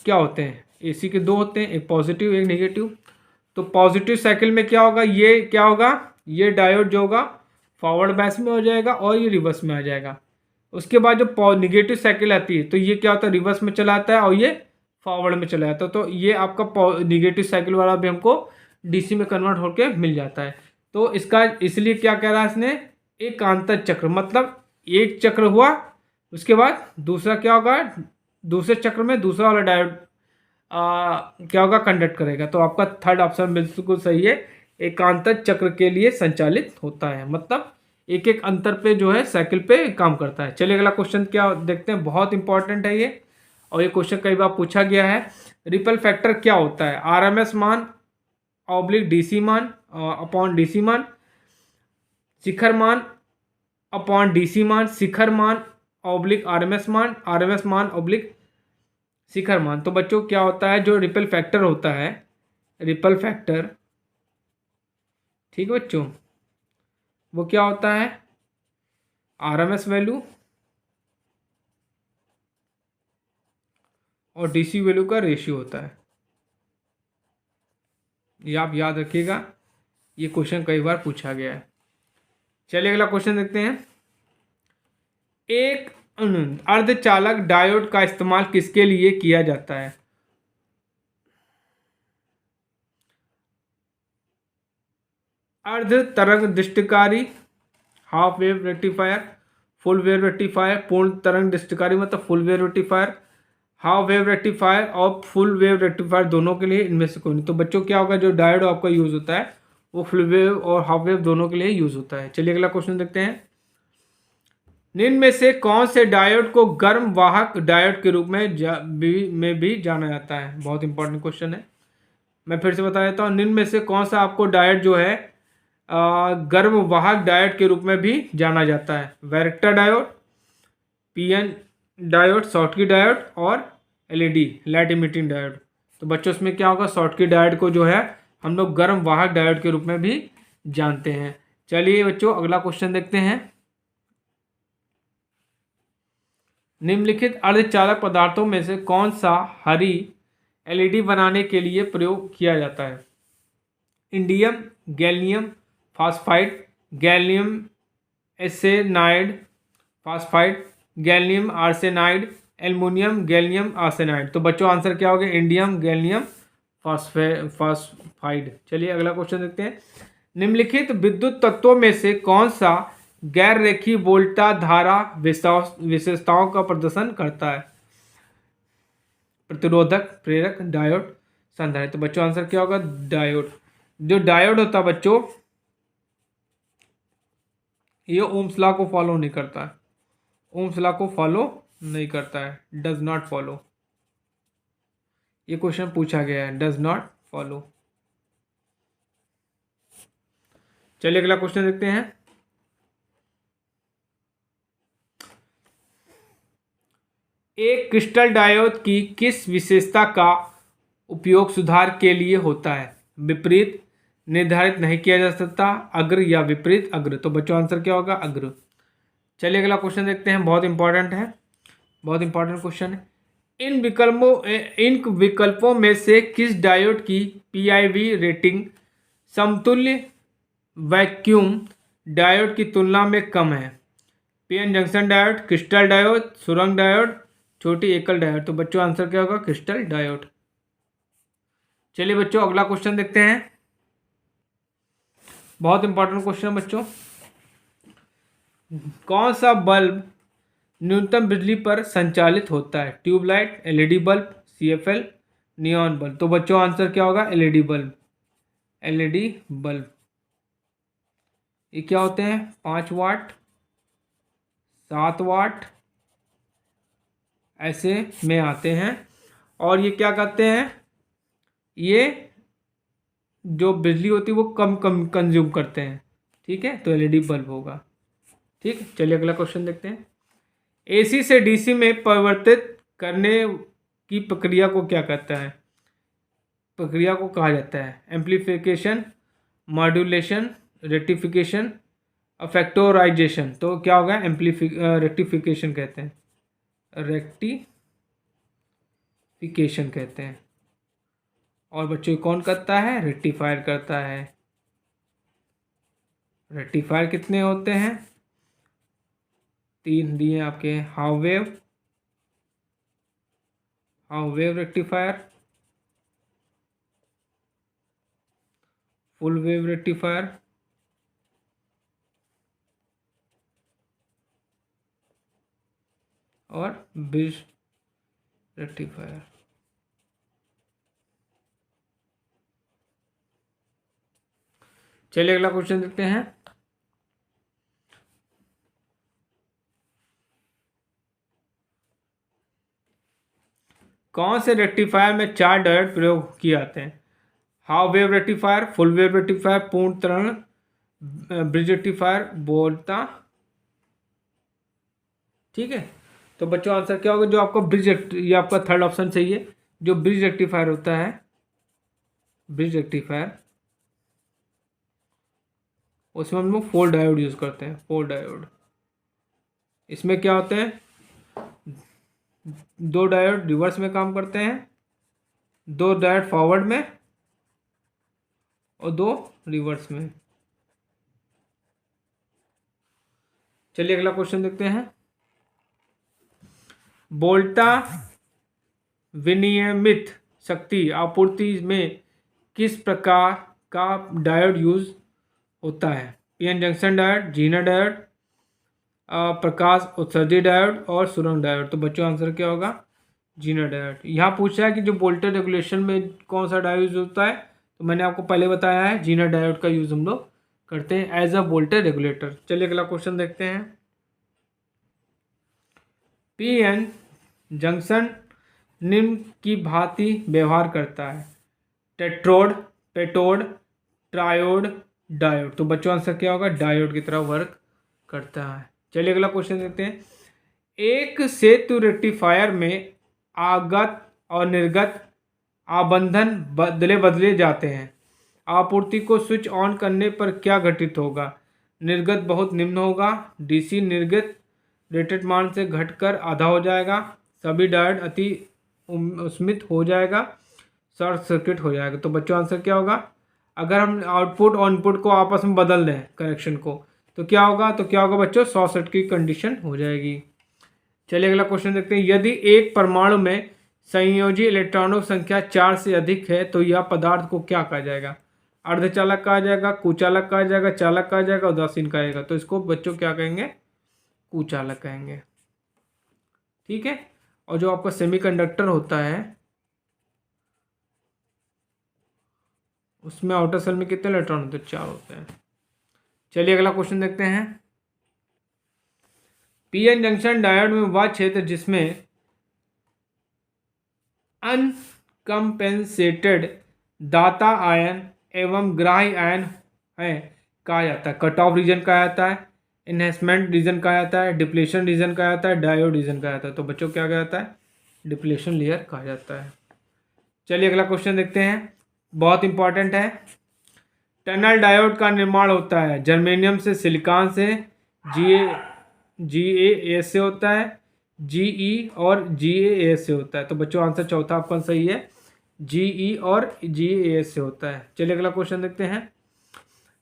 क्या होते हैं, एसी के दो होते हैं, एक पॉजिटिव एक नेगेटिव। तो पॉजिटिव साइकिल में क्या होगा, ये क्या होगा, ये डायोड जो होगा फॉरवर्ड बायस में हो जाएगा और ये रिवर्स में आ जाएगा। उसके बाद जो निगेटिव साइकिल आती है तो ये क्या होता है? रिवर्स में चला आता है और ये फॉरवर्ड में चला जाता है। तो ये आपका निगेटिव साइकिल वाला भी हमको डीसी में कन्वर्ट होकर मिल जाता है। तो इसका इसलिए क्या कह रहा है इसने, एकांतर चक्र, मतलब एक चक्र हुआ उसके बाद दूसरा क्या होगा, दूसरे चक्र में दूसरा वाला डायोड क्या होगा? कंडक्ट करेगा। तो आपका थर्ड ऑप्शन बिल्कुल सही है, एकांतर चक्र के लिए संचालित होता है, मतलब एक एक अंतर पे जो है साइकिल पे काम करता है। चलिए अगला क्वेश्चन क्या देखते हैं, बहुत इंपॉर्टेंट है ये, और ये क्वेश्चन कई बार पूछा गया है। रिपल फैक्टर क्या होता है? आरएमएस मान ऑब्लिक डीसी मान अपॉन डीसी मान, शिखर मान अपॉन डीसी मान, शिखर मान ऑब्लिक आरएमएस मान, आरएमएस मान ऑब्लिक शिखर मान। तो बच्चों क्या होता है, जो रिपल फैक्टर होता है, रिपल फैक्टर, ठीक है बच्चों, वो क्या होता है? आरएमएस वैल्यू और डीसी वैल्यू का रेशियो होता है। ये आप याद रखिएगा, ये क्वेश्चन कई बार पूछा गया है। चलिए अगला क्वेश्चन देखते हैं। एक अर्धचालक डायोड का इस्तेमाल किसके लिए किया जाता है? अर्ध तरंग दृष्टिकारी, half wave rectifier, full wave rectifier, पूर्ण तरंग दृष्टिकारी मतलब full wave rectifier, half wave rectifier और फुल वेव रेक्टिफायर, दोनों के लिए इनमें से कोई नहीं। तो बच्चों क्या होगा, जो डायोड आपका यूज होता है वो फुल वेव और हाफ वेव दोनों के लिए यूज होता है। चलिए अगला क्वेश्चन देखते हैं। निम्न में से कौन से डायोड को गर्म वाहक डायोड के रूप में भी जाना जाता है? बहुत इंपॉर्टेंट क्वेश्चन है, मैं फिर से बता देता हूँ। निम्न में से कौन सा आपको डायोड जो है गर्म वाहक डायोड के रूप में भी जाना जाता है? Varactor diode, PN diode, Schottky diode और एलईडी लाइट इमिटिंग डायोड। तो बच्चों इसमें क्या होगा, शॉर्टकी डायोड को जो है हम लोग गर्म वाहक डायोड के रूप में भी जानते हैं। चलिए बच्चों अगला क्वेश्चन देखते हैं। निम्नलिखित अर्धचालक पदार्थों में से कौन सा हरी एलईडी बनाने के लिए प्रयोग किया जाता है? Indium, gallium phosphide, gallium arsenide phosphide, gallium arsenide, aluminium gallium arsenide. तो बच्चों आंसर क्या होगा? Indium gallium phosphide. चलिए अगला क्वेश्चन देखते हैं। निम्नलिखित विद्युत तत्वों में से कौन सा गैर रेखीय वोल्टा धारा विशेषताओं का प्रदर्शन करता है? प्रतिरोधक, प्रेरक, डायोड, संधारित्र। तो बच्चों आंसर क्या होगा? डायोड। जो डायोड होता है बच्चों, ये ओम्स लॉ को फॉलो नहीं करता है, ओम्स लॉ को फॉलो नहीं करता है, डज नॉट फॉलो। ये क्वेश्चन पूछा गया है, डज नॉट फॉलो। चलिए अगला क्वेश्चन देखते हैं। एक क्रिस्टल डायोड की किस विशेषता का उपयोग सुधार के लिए होता है? विपरीत, निर्धारित नहीं किया जा सकता, अग्र या विपरीत अग्र। तो बच्चों आंसर क्या होगा? अग्र। चलिए अगला क्वेश्चन देखते हैं, बहुत इंपॉर्टेंट है, बहुत इंपॉर्टेंट क्वेश्चन है। इन विकल्पों में से किस डायोड की पीआईवी रेटिंग समतुल्य वैक्यूम डायोड की तुलना में कम है? PN junction diode, crystal diode, सुरंग डायोड, छोटी एकल डायोड। तो बच्चों आंसर क्या होगा? Crystal diode. चलिए बच्चों अगला क्वेश्चन देखते हैं, बहुत इंपॉर्टेंट क्वेश्चन है बच्चों। कौन सा बल्ब न्यूनतम बिजली पर संचालित होता है? Tubelight, LED bulb, CFL, neon bulb. तो बच्चों आंसर क्या होगा? LED bulb. एलईडी बल्ब ये क्या होते हैं? 5 वाट, 7 वाट ऐसे में आते हैं, और ये क्या करते हैं? ये जो बिजली होती है वो कम कंज्यूम करते हैं, ठीक है? तो एलईडी बल्ब होगा, ठीक है। चलिए अगला क्वेश्चन देखते हैं। एसी से डीसी में परिवर्तित करने की प्रक्रिया को क्या कहता है? प्रक्रिया को कहा जाता है एम्प्लीफिकेशन, मॉड्यूलेशन, रेक्टिफिकेशन, फैक्टराइजेशन। तो क्या होगा? रेक्टिफिकेशन कहते हैं, रेक्टिफिकेशन कहते हैं। और बच्चों कौन करता है? रेक्टिफायर करता है। रेक्टिफायर कितने होते हैं? 3 दिए आपके, half wave rectifier, full wave rectifier और ब्रिज रेक्टिफायर। चलिए अगला क्वेश्चन देखते हैं। कौन से रेक्टिफायर में 4 डायोड प्रयोग किए जाते हैं? Half wave rectifier, full wave rectifier, पूर्ण तरंग, ब्रिज रेक्टिफायर, बोलता, ठीक है। तो बच्चों आंसर क्या होगा? जो आपका ये आपका थर्ड ऑप्शन सही है। जो ब्रिज रेक्टिफायर होता है, ब्रिज रेक्टिफायर, उसमें हम लोग 4 डायोड यूज करते हैं, 4 डायोड। इसमें क्या होते हैं? 2 डायोड रिवर्स में काम करते हैं, 2 डायोड फॉरवर्ड में और 2 रिवर्स में। चलिए अगला क्वेश्चन देखते हैं। वोल्टा विनियमित शक्ति आपूर्ति में किस प्रकार का डायोड यूज होता है? PN junction diode, Zener diode, प्रकाश उत्सर्जी डायोड और सुरंग डायोड। तो बच्चों आंसर क्या होगा? Zener diode. यहाँ पूछा है कि जो वोल्टेज रेगुलेशन में कौन सा डायोड यूज होता है, तो मैंने आपको पहले बताया है, जीना डायोड का यूज हम लोग करते हैं एज अ वोल्टेज रेगुलेटर। चलिए अगला क्वेश्चन देखते हैं। पीएन जंक्शन निम्न की भांति व्यवहार करता है? Tetrode, pentode, triode, diode. तो बच्चों आंसर क्या होगा? डायोड की तरह वर्क करता है। चलिए अगला क्वेश्चन देखते हैं। एक सेतु रेक्टिफायर में आगत और निर्गत आबंधन बदले जाते हैं। आपूर्ति को स्विच ऑन करने पर क्या घटित होगा? निर्गत बहुत निम्न होगा, डीसी निर्गत रेटेड मान से घटकर आधा हो जाएगा, सभी डायोड अति स्मित हो जाएगा, शॉर्ट सर्किट हो जाएगा। तो बच्चों आंसर क्या होगा? अगर हम आउटपुट और इनपुट को आपस में बदल दें कनेक्शन को तो क्या होगा, बच्चों, शॉर्ट सर्किट की कंडीशन हो जाएगी। चलिए अगला क्वेश्चन देखते हैं। यदि एक परमाणु में संयोजी इलेक्ट्रॉनों की संख्या 4 से अधिक है तो यह पदार्थ को क्या कहा जाएगा? अर्धचालक कहा जाएगा, कुचालक कहा जाएगा, चालक कहा जाएगा, उदासीन कहा जाएगा। तो इसको बच्चों क्या कहेंगे? कुचालक कहेंगे। ठीक है। और जो आपका सेमीकंडक्टर होता है उसमें आउटर सेल में कितने इलेक्ट्रॉन होते हैं? 4 होते हैं। चलिए अगला क्वेश्चन देखते हैं। पीएन जंक्शन डायोड में वह क्षेत्र जिसमें अनकम्पेंसेटेड दाता आयन एवं ग्राही आयन है कहा जाता है? कट ऑफ रीजन कहा जाता है, एनहेंसमेंट रीजन कहा जाता है, डिप्लेशन रीजन कहा जाता है, डायोड रीजन कहा जाता है। तो बच्चों क्या कहा जाता है? डिप्लेशन लेयर कहा जाता है। चलिए अगला क्वेश्चन देखते हैं, बहुत इंपॉर्टेंट है। टनल डायोड का निर्माण होता है जर्मेनियम से, सिलिकॉन से, GaA से होता है, Ge और GaA से होता है। तो बच्चों आंसर चौथा आपका सही है, Ge और GaA से होता है। चलिए अगला क्वेश्चन देखते हैं।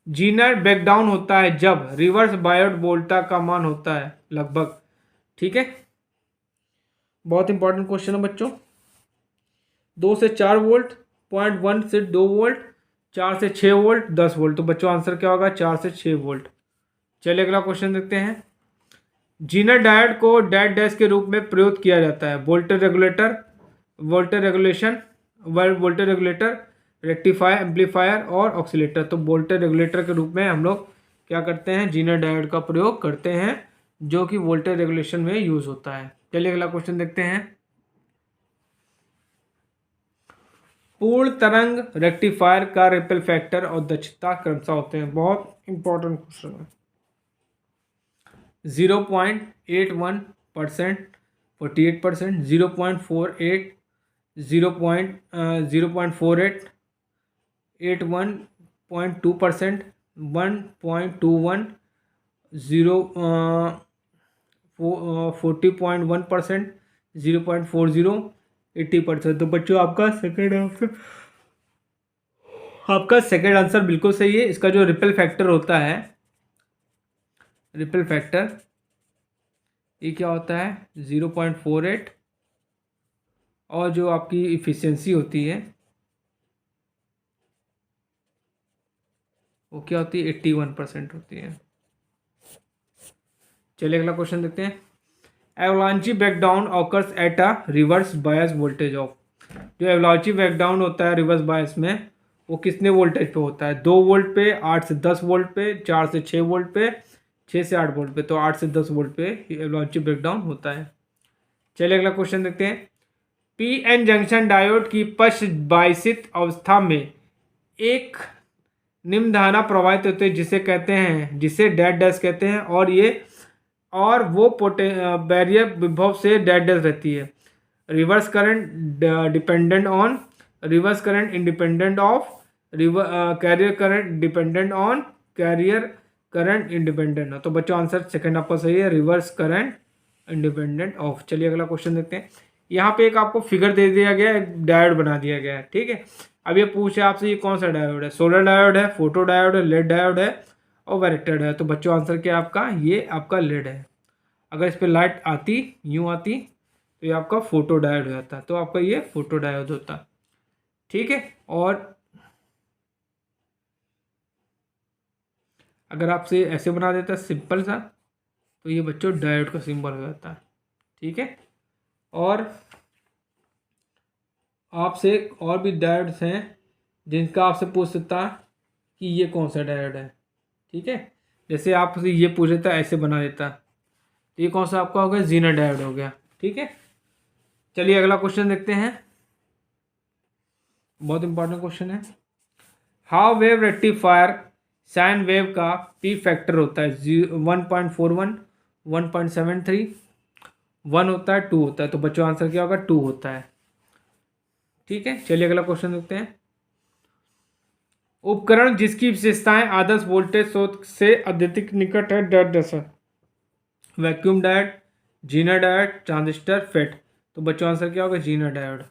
जीनर ब्रेकडाउन होता है जब रिवर्स बायट वोल्टा का मान होता है लगभग। ठीक है, बहुत इंपॉर्टेंट क्वेश्चन है बच्चों। 2 से 4 वोल्ट, 0.1 से 2 वोल्ट, 4 से 6 वोल्ट, 10 वोल्ट। तो बच्चों आंसर क्या होगा? 4 से 6 वोल्ट। चलिए अगला क्वेश्चन देखते हैं। जीनर डायोड को डैश डैश के रूप में प्रयोग किया जाता है? Voltage regulator, voltage regulation, voltage regulator, rectifier, amplifier और ऑक्सीलेटर। तो वोल्टेज रेगुलेटर के रूप में हम लोग क्या करते हैं? जीनर डायोड का प्रयोग करते हैं, जो कि वोल्टेज रेगुलेशन में यूज होता है। चलिए अगला क्वेश्चन देखते हैं। पूर्ण तरंग रेक्टिफायर का रिपल फैक्टर और दक्षता क्रमशः होते हैं? बहुत इंपॉर्टेंट क्वेश्चन है। 0.81%, 48%, 0.48, 0.48, 81.2%, 1.21, 40.1%, 0.40, 80%। तो बच्चों आपका सेकेंड आंसर बिल्कुल सही है। इसका जो रिपल फैक्टर होता है, रिपल फैक्टर ये क्या होता है? 0.48 और जो आपकी इफिशियंसी होती है वो क्या होती है? 81% होती है। चलिए अगला क्वेश्चन देखते हैं। Avalanche breakdown occurs at a reverse bias voltage of. जो एवलांची ब्रेकडाउन होता है रिवर्स बायस में, वो कितने वोल्टेज पे होता है? 2 वोल्ट पे, 8 से 10 वोल्ट पे, 4 से 6 वोल्ट पे, 6 से 8 वोल्ट पे। तो 8 से 10 वोल्ट पे एवलांची ब्रेकडाउन होता है। चलिए अगला क्वेश्चन देखते हैं। पीएन जंक्शन डायोड की पश्च बायसित अवस्था में एक निम्न धारा प्रवाहित होती है जिसे डैश डैश कहते हैं, और वो बैरियर विभव से डैश डैश रहती है। Reverse current dependent on, reverse current independent of, career current dependent on, career current independent हो। तो बच्चों आंसर सेकंड आपका सही है, रिवर्स करंट इंडिपेंडेंट ऑफ। चलिए अगला क्वेश्चन देखते हैं। यहाँ पे एक आपको फिगर दे दिया गया है, एक डायोड बना दिया गया है। ठीक है, अब ये पूछे आपसे ये कौन सा डायोड है? सोलर डायोड है, फोटो डायोड है, लेड डायोड है और वैरेक्टर है। तो बच्चों आंसर क्या है आपका? ये आपका लेड है। अगर इस पर लाइट आती, यूँ आती, तो ये आपका फोटो डायोड हो जाता है। तो आपका ये फोटो डायोड होता है। ठीक है, और अगर आपसे ऐसे बना देता है सिंपल सा, तो ये बच्चों डायोड का सिंबल हो जाता है। ठीक है, और आपसे और भी डायोड्स हैं जिनका आपसे पूछ सकता है कि ये कौन सा डायोड है। ठीक है, जैसे आपसे ये पूछ लेता ऐसे बना देता, तो ये कौन सा आपका हो गया? जीनर डायोड हो गया। ठीक है, चलिए अगला क्वेश्चन देखते हैं, बहुत इंपॉर्टेंट क्वेश्चन है। How wave rectifier sine wave का पी फैक्टर होता है? 1.41, 1.73, 1 होता है, 2 होता है। तो बच्चों आंसर क्या होगा? 2 होता है। ठीक है, चलिए अगला क्वेश्चन देखते हैं। उपकरण जिसकी विशेषताएं आदर्श वोल्टेज स्रोत से अत्यधिक निकट है, डैश डैश है? Vacuum diode, zener diode, transistor, FET. तो बच्चों आंसर क्या होगा? Zener diode.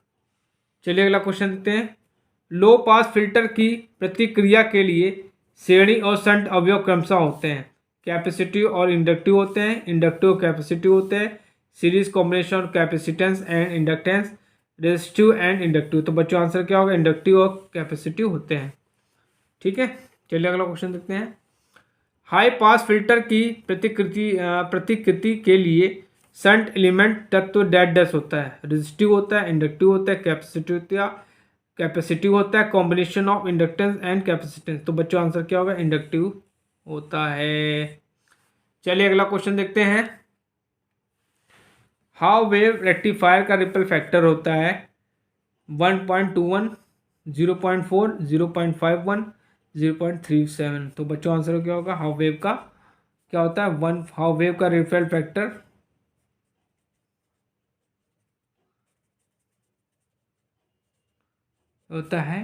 चलिए अगला क्वेश्चन देखते हैं। लो पास फिल्टर की प्रतिक्रिया के लिए श्रेणी और शंट अवयव क्रमशः होते हैं। कैपेसिटिव और इंडक्टिव होते हैं, इंडक्टिव कैपेसिटिव होते हैं, series combination of capacitance and inductance, resistive and inductive. तो बच्चों आंसर क्या होगा, इंडक्टिव और कैपेसिटिव होते हैं। ठीक है, चलिए अगला क्वेश्चन देखते हैं। हाई पास फिल्टर की प्रतिकृति के लिए शंट एलिमेंट तत्व डैश डैश होता है, रेजिस्टिव होता है, इंडक्टिव होता है, कैपेसिटिव होता है, combination of inductance and capacitance. तो बच्चों आंसर क्या होगा, इंडक्टिव होता है। चलिए अगला क्वेश्चन देखते हैं। हाउ वेव रेक्टिफायर का रिपल फैक्टर होता है 1.21, 0.4, 0.51, 0.37। तो बच्चों आंसर क्या होगा, हाउ वेव का क्या होता है, हाउ वेव का रिपल फैक्टर होता है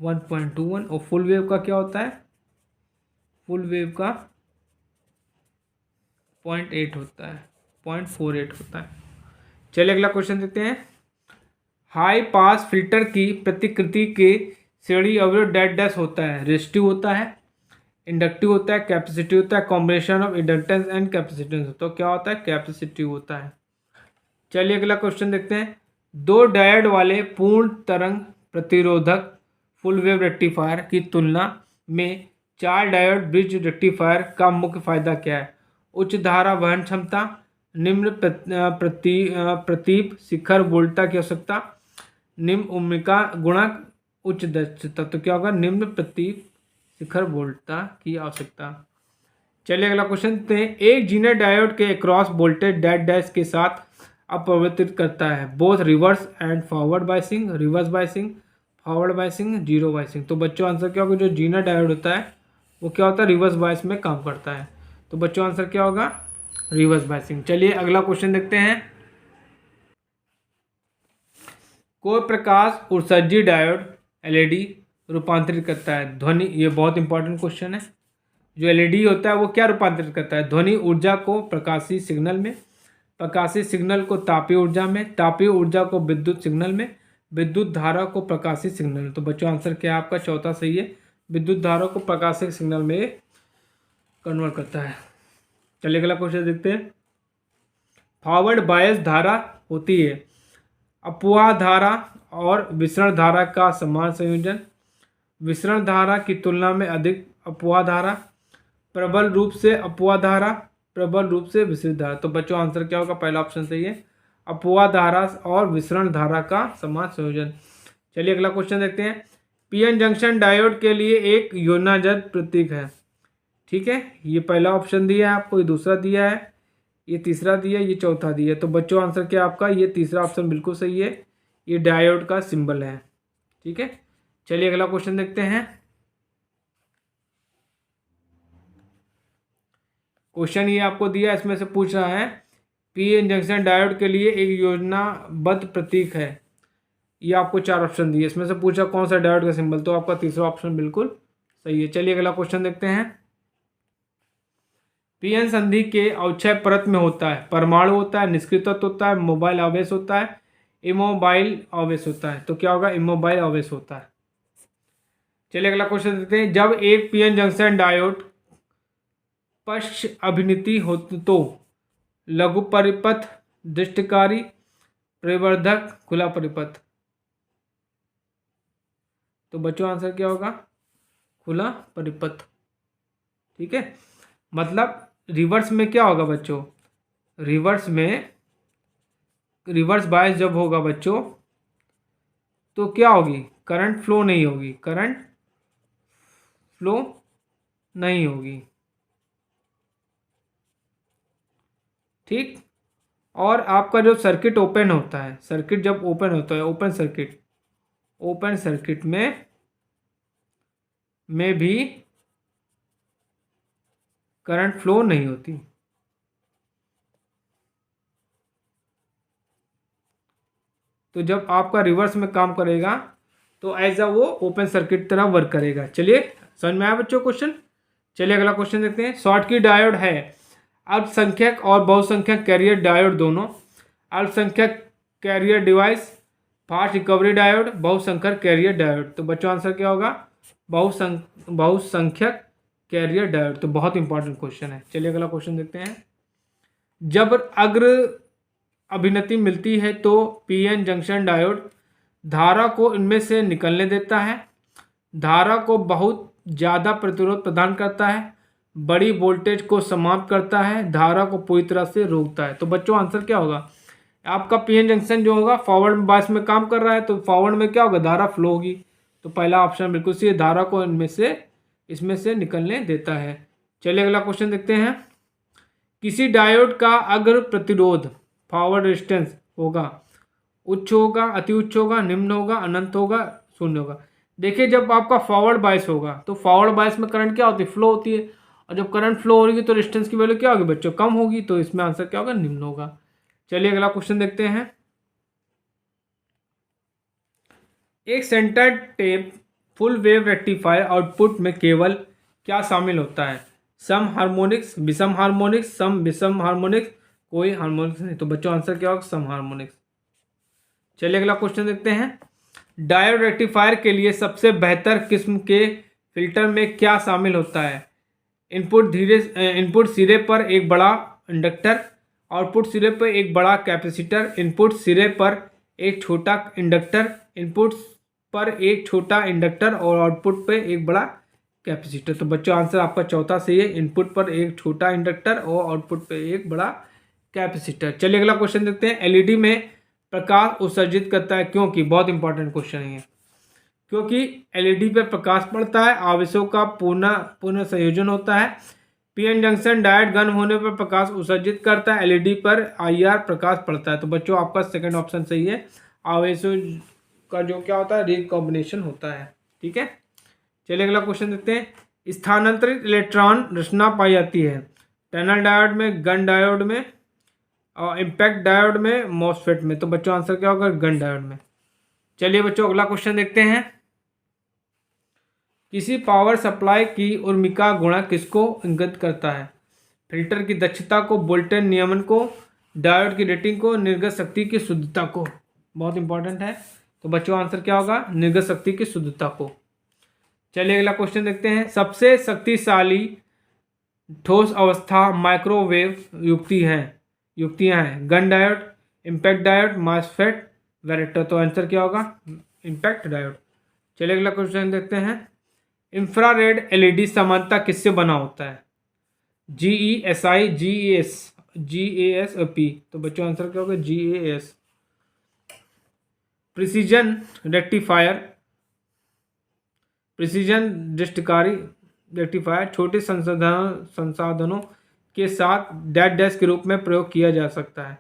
1.21। और फुल वेव का क्या होता है, फुल वेव का 0.8 होता है, 0.48 होता है। चलिए अगला क्वेश्चन देखते हैं। हाई पास फिल्टर की प्रतिकृति के श्रेणी अवयव डैश डैश होता है, रेजिस्टिव होता है, इंडक्टिव होता है, कैपेसिटिव होता है, combination of inductance and capacitance. तो क्या होता है, कैपेसिटिव होता है। चलिए अगला क्वेश्चन देखते हैं। दो डायोड वाले पूर्ण तरंग प्रतिरोधक फुल वेव रेक्टिफायर की तुलना में 4 डायोड ब्रिज रेक्टिफायर का मुख्य फायदा क्या है। उच्च धारा वहन क्षमता, निम्न प्रतीप शिखर वोल्टता की आवश्यकता, निम्न उम्मिका गुणक, उच्च दक्षता। तो क्या होगा, निम्न प्रतीप शिखर वोल्टता की आवश्यकता। चलिए अगला क्वेश्चन देखते हैं। एक जीनर डायोड के अक्रॉस वोल्टेज डैश डैश के साथ अपरिवर्तित करता है, both reverse and forward biasing, reverse biasing, forward biasing, zero biasing. तो बच्चों आंसर क्या होगा, जो जीनर डायोड होता है वो क्या होता है, रिवर्स बायस में काम करता है। तो बच्चों आंसर क्या होगा, रिवर्स बायसिंग। चलिए अगला क्वेश्चन देखते हैं। कोई प्रकाश उत्सर्जी डायोड एलईडी रूपांतरित करता है ध्वनि, ये बहुत इंपॉर्टेंट क्वेश्चन है। जो एलईडी होता है वो क्या रूपांतरित करता है, ध्वनि ऊर्जा को प्रकाशीय सिग्नल में, प्रकाशीय सिग्नल को तापीय ऊर्जा में, तापीय ऊर्जा को विद्युत सिग्नल में, विद्युत धारा को प्रकाशीय सिग्नल में। तो बच्चों आंसर क्या है आपका, चौथा सही है, विद्युत धारा को प्रकाशीय सिग्नल में कन्वर्ट करता है। चलिए अगला क्वेश्चन देखते हैं। फॉरवर्ड बायस धारा होती है अपवाह धारा और विसरण धारा का समान संयोजन, विसरण धारा की तुलना में अधिक अपवाह धारा, प्रबल रूप से अपवाह धारा, प्रबल रूप से विसरित धारा। तो बच्चों आंसर क्या होगा, पहला ऑप्शन सही है, अपवाह धारा और विसरण धारा का समान संयोजन। चलिए अगला क्वेश्चन देखते हैं। पीएन जंक्शन डायोड के लिए एक योजनाबद्ध प्रतीक है। ठीक है, ये पहला ऑप्शन दिया है आपको, ये दूसरा दिया है, ये तीसरा दिया है, ये चौथा दिया है। तो बच्चों आंसर क्या आपका, ये तीसरा ऑप्शन बिल्कुल सही है, ये डायोड का सिंबल है। ठीक है, चलिए अगला क्वेश्चन देखते हैं। क्वेश्चन ये आपको दिया, इसमें से पूछ रहा है पीएन जंक्शन डायोड के लिए एक योजनाबद्ध प्रतीक है। ये आपको 4 ऑप्शन दिए, इसमें से पूछा कौन सा डायोड का सिंबल, तो आपका तीसरा ऑप्शन बिल्कुल सही है। चलिए अगला क्वेश्चन देखते हैं। पीएन संधि के अवक्षय परत में होता है, परमाणु होता है, निष्क्रिय तत्व होता है, मोबाइल आवेश होता है, इमोबाइल आवेश होता है। तो क्या होगा, इमोबाइल आवेश होता है। चलिए अगला क्वेश्चन देखते हैं। जब एक पीएन जंक्शन डायोड पश्च अभिनीति हो तो लघु परिपथ, दृष्टिकारी, प्रवर्धक, खुला परिपथ। तो बच्चों आंसर क्या होगा, खुला परिपथ। ठीक है, मतलब रिवर्स में क्या होगा बच्चों, रिवर्स में रिवर्स बायस जब होगा बच्चों तो क्या होगी, करंट फ्लो नहीं होगी, करंट फ्लो नहीं होगी। ठीक, और आपका जो सर्किट ओपन होता है, सर्किट जब ओपन होता है, ओपन सर्किट में भी करंट फ्लो नहीं होती। तो जब आपका रिवर्स में काम करेगा तो एज अ वो ओपन सर्किट तरह वर्क करेगा। चलिए समझ में आया बच्चों क्वेश्चन। चलिए अगला क्वेश्चन देखते हैं। शॉर्टकी डायोड है अल्पसंख्यक और बहुसंख्यक कैरियर डायोड दोनों। अल्पसंख्यक carrier device fast recovery diode, बहुसंख्यक कैरियर डायोड। तो बच्चों आंसर क्या होगा? बहुसंख्यक कैरियर डायोड। तो बहुत इंपॉर्टेंट क्वेश्चन है। चलिए अगला क्वेश्चन देखते हैं। जब अग्र अभिनति मिलती है तो पीएन जंक्शन डायोड धारा को इनमें से निकलने देता है, धारा को बहुत ज़्यादा प्रतिरोध प्रदान करता है, बड़ी वोल्टेज को समाप्त करता है, धारा को पूरी तरह से रोकता है। तो बच्चों आंसर क्या होगा? आपका पीएन जंक्शन जो होगा फॉरवर्ड बायस में काम कर रहा है, तो फॉरवर्ड में क्या होगा? धारा फ्लो होगी। तो पहला ऑप्शन बिल्कुल सही है, धारा को इसमें से निकलने देता है। चलिए अगला क्वेश्चन देखते हैं। किसी डायोड का अग्र प्रतिरोध फॉरवर्ड रेजिस्टेंस होगा, उच्च होगा, अति उच्च होगा, निम्न होगा, अनंत होगा, शून्य होगा। देखिए जब आपका फॉरवर्ड बायस होगा तो फॉरवर्ड बायस में करंट क्या होती है? फ्लो होती है। और जब करंट फ्लो हो रही है तो रेजिस्टेंस की वैल्यू क्या होगी बच्चों? कम होगी। तो इसमें आंसर क्या होगा? निम्न होगा। चलिए अगला क्वेश्चन देखते हैं। एक centre tap full wave rectifier output में केवल क्या शामिल होता है? सम हार्मोनिक्स, विषम हार्मोनिक्स, सम विषम हार्मोनिक्स, कोई हार्मोनिक्स नहीं। तो बच्चों आंसर क्या होगा? सम हार्मोनिक्स। चलिए अगला क्वेश्चन देखते हैं। डायोड रेक्टिफायर के लिए सबसे बेहतर किस्म के फिल्टर में क्या शामिल होता है? इनपुट सिरे पर एक बड़ा इंडक्टर, आउटपुट सिरे पर एक बड़ा कैपेसिटर, इनपुट सिरे पर एक छोटा इंडक्टर, इनपुट पर एक छोटा इंडक्टर और आउटपुट पे एक बड़ा कैपेसिटर। तो बच्चों आंसर आपका चौथा सही है, इनपुट पर एक छोटा इंडक्टर और आउटपुट पे एक बड़ा कैपेसिटर। चलिए अगला क्वेश्चन देखते हैं। एलईडी में प्रकाश उत्सर्जित करता है क्योंकि? बहुत इंपॉर्टेंट क्वेश्चन है ये। क्योंकि एलईडी पर प्रकाश पड़ता है, आवेशों का पुनः संयोजन होता है। पीएन जंक्शन डायोड गर्म होने पर प्रकाश उत्सर्जित करता है, एलईडी पर आईआर प्रकाश पड़ता है। तो बच्चों आपका सेकंड ऑप्शन सही है, आवेशों का जो क्या होता है? रिकॉम्बिनेशन होता है। ठीक है, चलिए अगला क्वेश्चन देखते हैं। स्थानांतरित इलेक्ट्रॉन रचना पाई जाती है टनल डायोड में, गन डायोड में और इम्पैक्ट डायोड में, मॉसफेट में। तो बच्चों आंसर क्या होगा? गन डायोड में। चलिए बच्चों अगला क्वेश्चन देखते हैं। किसी पावर सप्लाई की उर्मिका गुणक किसको इंगित करता है? फिल्टर की दक्षता को, वोल्टेज नियमन को, डायोड की रेटिंग को, निर्गत शक्ति की शुद्धता को। बहुत इंपॉर्टेंट है। तो बच्चों आंसर क्या होगा? निर्गत शक्ति की शुद्धता को। चलिए अगला क्वेश्चन देखते हैं। सबसे शक्तिशाली ठोस अवस्था माइक्रोवेव युक्तियां हैं Gunn diode, impact diode, MOSFET, varactor. तो आंसर क्या होगा? Impact diode. चलिए अगला क्वेश्चन देखते हैं। इंफ्रारेड एलईडी सामान्यतः किससे बना होता है? GESI, GAS और P। तो बच्चों आंसर क्या होगा? GAS। प्रिसीजन दृष्टिकारी रेक्टिफायर छोटे संसाधनों के साथ डैश डैश के रूप में प्रयोग किया जा सकता है।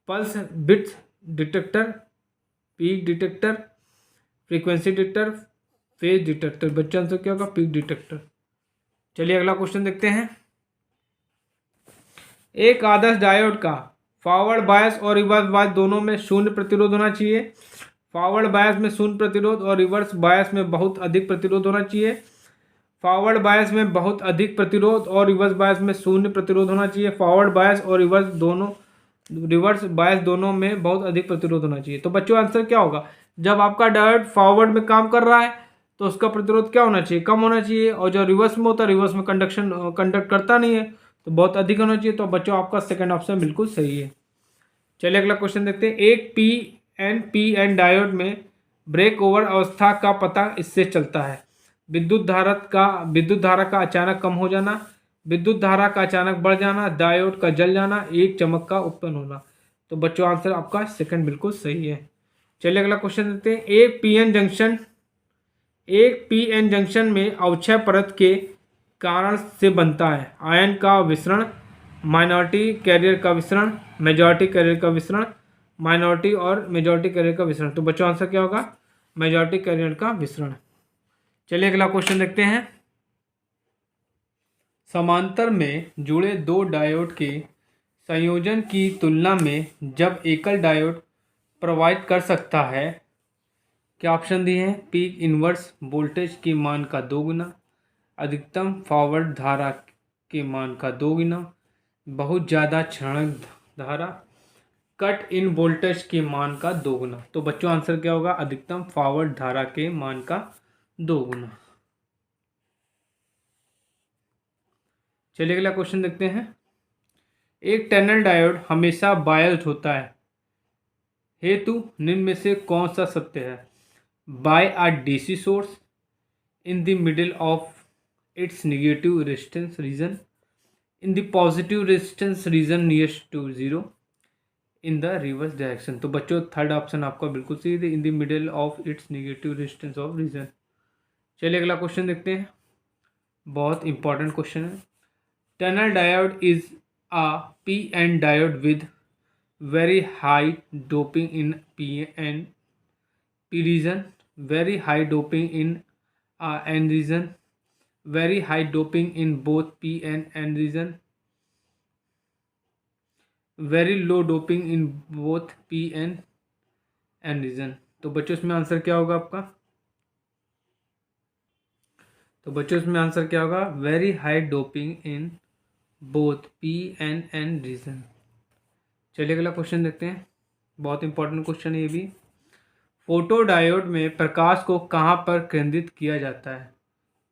Pulse bits detector, peak detector, frequency detector, phase detector. बच्चों आंसर क्या होगा? Peak detector. चलिए अगला क्वेश्चन देखते हैं। एक आदर्श डायोड का फॉरवर्ड बायस और रिवर्स बायस दोनों में शून्य प्रतिरोध होना चाहिए। फॉरवर्ड बायस में शून्य प्रतिरोध और रिवर्स बायस में बहुत अधिक प्रतिरोध होना चाहिए। फॉरवर्ड बायस में बहुत अधिक प्रतिरोध और रिवर्स बायस में शून्य प्रतिरोध होना चाहिए। फॉरवर्ड बायस और रिवर्स बायस दोनों में बहुत अधिक प्रतिरोध होना चाहिए। तो बच्चों आंसर क्या होगा? जब आपका डायोड फॉरवर्ड में काम कर रहा है तो उसका प्रतिरोध क्या होना चाहिए? कम होना चाहिए। और जो रिवर्स में होता है, रिवर्स में कंडक्ट करता नहीं है तो बहुत अधिक होना चाहिए। तो बच्चों आपका सेकंड ऑप्शन बिल्कुल सही है। चलिए अगला क्वेश्चन देखते हैं। एक PNPN डायोड में ब्रेक ओवर अवस्था का पता इससे चलता है। विद्युत धारा का अचानक कम हो जाना, विद्युत धारा का अचानक बढ़ जाना, डायोड का जल जाना, एक चमक का उत्पन्न होना। तो बच्चों आंसर आपका सेकंड बिल्कुल सही है। चलिए अगला क्वेश्चन देखते हैं। एक पीएन जंक्शन में अवक्षय परत के कारण से बनता है आयन का विसरण, माइनॉरिटी कैरियर का विसरण, मेजॉरिटी कैरियर का विसरण, माइनॉरिटी और मेजॉरिटी कैरियर का विसरण। तो बच्चों आंसर क्या होगा? मेजॉरिटी कैरियर का विसरण। चलिए अगला क्वेश्चन देखते हैं। समांतर में जुड़े दो डायोड के संयोजन की तुलना में जब एकल डायोड प्रभावित कर सकता है, क्या ऑप्शन दिए हैं? पीक इनवर्स वोल्टेज के मान का 2 गुना, अधिकतम फॉरवर्ड धारा के मान का 2 गुना, बहुत ज़्यादा क्षणिक धारा, कट इन वोल्टेज के मान का दोगुना। तो बच्चों आंसर क्या होगा? अधिकतम फॉरवर्ड धारा के मान का दोगुना। चलिए अगला क्वेश्चन देखते हैं। एक टनल डायोड हमेशा बायस्ड होता है हेतु निम्न में से कौन सा सत्य है? By a DC source, in the middle of its negative resistance region, in the positive resistance region nearest to zero, in the reverse direction। तो बच्चों थर्ड ऑप्शन आपका बिल्कुल सही है, in the middle of its negative resistance of region. चलिए अगला question देखते हैं, बहुत इंपॉर्टेंट क्वेश्चन है। Tunnel diode is a P N diode with very high doping in P N P region, very high doping in N region, very high doping in both P and N region, very low doping in both P and N region। तो बच्चों इसमें answer क्या होगा आपका? तो बच्चों इसमें answer क्या होगा? Very high doping in both P and N region। चलिए अगला क्वेश्चन देखते हैं, बहुत इंपॉर्टेंट क्वेश्चन है ये भी। फोटो डायोड में प्रकाश को कहाँ पर केंद्रित किया जाता है?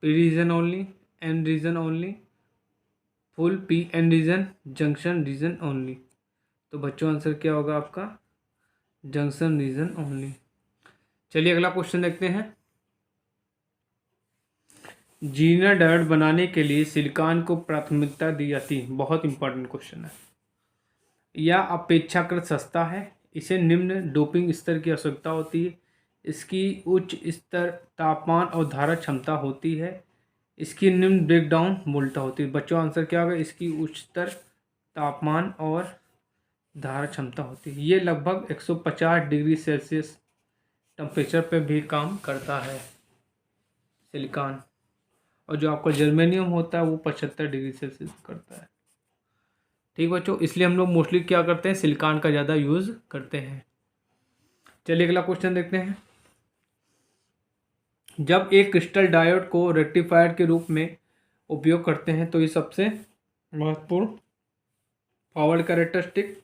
P region only, N region only, full P N region, junction region only. तो बच्चों आंसर क्या होगा आपका? Junction region only. चलिए अगला क्वेश्चन देखते हैं। जीनर डायोड बनाने के लिए सिलिकॉन को प्राथमिकता दी जाती है। बहुत इंपॉर्टेंट क्वेश्चन है। यह अपेक्षाकृत सस्ता है, इसे निम्न डोपिंग स्तर की आवश्यकता होती है, इसकी उच्च स्तर तापमान और धारा क्षमता होती है, इसकी निम्न ब्रेकडाउन वोल्टा होती है। बच्चों आंसर क्या होगा? इसकी उच्च स्तर तापमान और धारा क्षमता होती है। ये लगभग 150 डिग्री सेल्सियस टेम्परेचर पे भी काम करता है सिलिकॉन, और जो आपका जर्मेनियम होता है वो 75 डिग्री सेल्सियस करता है। ठीक बच्चों, इसलिए हम लोग मोस्टली क्या करते हैं? सिलिकॉन का ज़्यादा यूज़ करते हैं। चलिए अगला क्वेश्चन देखते हैं। जब एक क्रिस्टल डायोड को रेक्टिफायर के रूप में उपयोग करते हैं तो ये सबसे महत्वपूर्ण forward characteristic,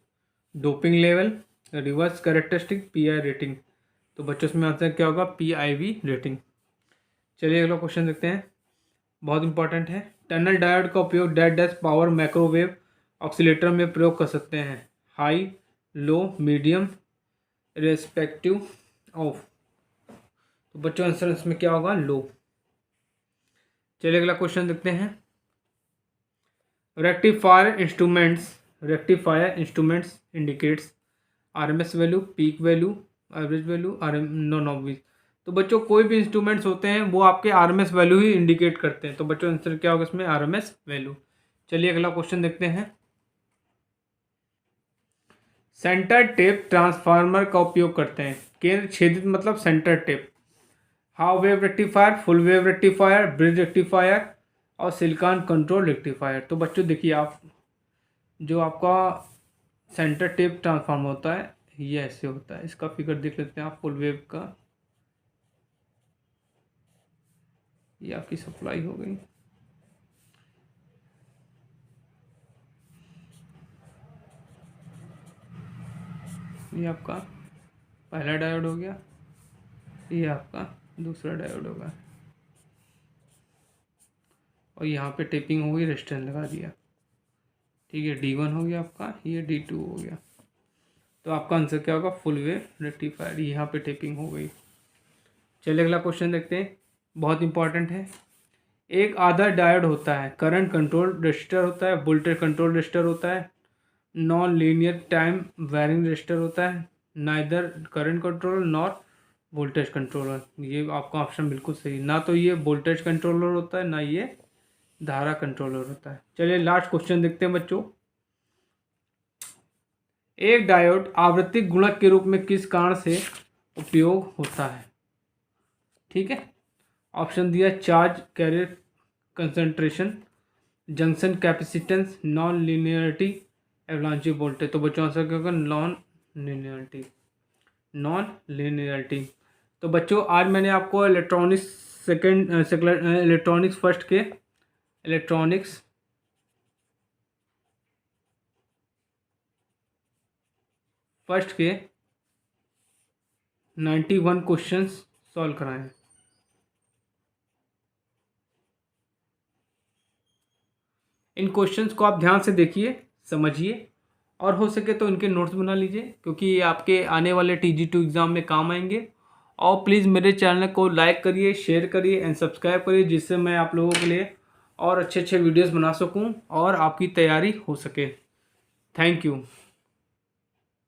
doping level, reverse characteristic, pi rating. तो बच्चों इसमें आंसर क्या होगा? PIV rating. चलिए अगला क्वेश्चन देखते हैं, बहुत इंपॉर्टेंट है। टनल डायोड का उपयोग dead dash power microwave oscillator में प्रयोग कर सकते हैं, high, low, medium, respective of. तो बच्चों आंसर इसमें क्या होगा? लो। चलिए अगला क्वेश्चन देखते हैं। Rectifier instruments indicates RMS value, peak value, average value, non obvious. तो बच्चों कोई भी इंस्ट्रूमेंट्स होते हैं वो आपके आरएमएस वैल्यू ही इंडिकेट करते हैं। तो बच्चों आंसर क्या होगा इसमें? RMS value. चलिए अगला क्वेश्चन देखते हैं। सेंटर टेप ट्रांसफार्मर का उपयोग करते हैं, केंद्र छेदित मतलब centre tap, half wave rectifier, full wave rectifier, bridge rectifier और सिलिकॉन कंट्रोल रेक्टिफायर। तो बच्चों देखिए, आप जो आपका सेंटर टेप ट्रांसफार्मर होता है ये ऐसे होता है, इसका फिगर देख लेते हैं आप फुल वेव का। ये आपकी सप्लाई हो गई, ये आपका पहला डायोड हो गया, ये आपका दूसरा डायोड होगा, और यहाँ पे टेपिंग हो गई, रेजिस्टेंस लगा दिया। ठीक है, D1 हो गया आपका, ये D2 हो गया। तो आपका आंसर क्या होगा? Full wave rectifier. यहाँ पे टेपिंग हो गई। चलिए अगला क्वेश्चन देखते हैं, बहुत इंपॉर्टेंट है। एक आदर्श डायोड होता है, करंट कंट्रोल रेजिस्टर होता है, वोल्टेज कंट्रोल रेजिस्टर होता है, non linear time varying resistor होता है, neither current controller nor voltage controller. ये आपका ऑप्शन बिल्कुल सही, ना तो ये वोल्टेज कंट्रोलर होता है ना ये धारा कंट्रोलर होता है। चलिए लास्ट क्वेश्चन देखते हैं बच्चों। एक डायोड आवृत्ति गुणक के रूप में किस कारण से उपयोग होता है? ठीक है, ऑप्शन दिया, charge carrier concentration, junction capacitance, non linearity, avalanche voltage. तो बच्चों आंसर क्या होगा? Non linearity, non linearity. तो बच्चों आज मैंने आपको इलेक्ट्रॉनिक्स फर्स्ट के इलेक्ट्रॉनिक्स फर्स्ट के 91 क्वेश्चंस सॉल्व कराएं। इन क्वेश्चंस को आप ध्यान से देखिए, समझिए, और हो सके तो इनके नोट्स बना लीजिए, क्योंकि ये आपके आने वाले TG2 एग्ज़ाम में काम आएंगे। और प्लीज़ मेरे चैनल को लाइक करिए, शेयर करिए एंड सब्सक्राइब करिए, जिससे मैं आप लोगों के लिए और अच्छे अच्छे वीडियोस बना सकूं और आपकी तैयारी हो सके। Thank you.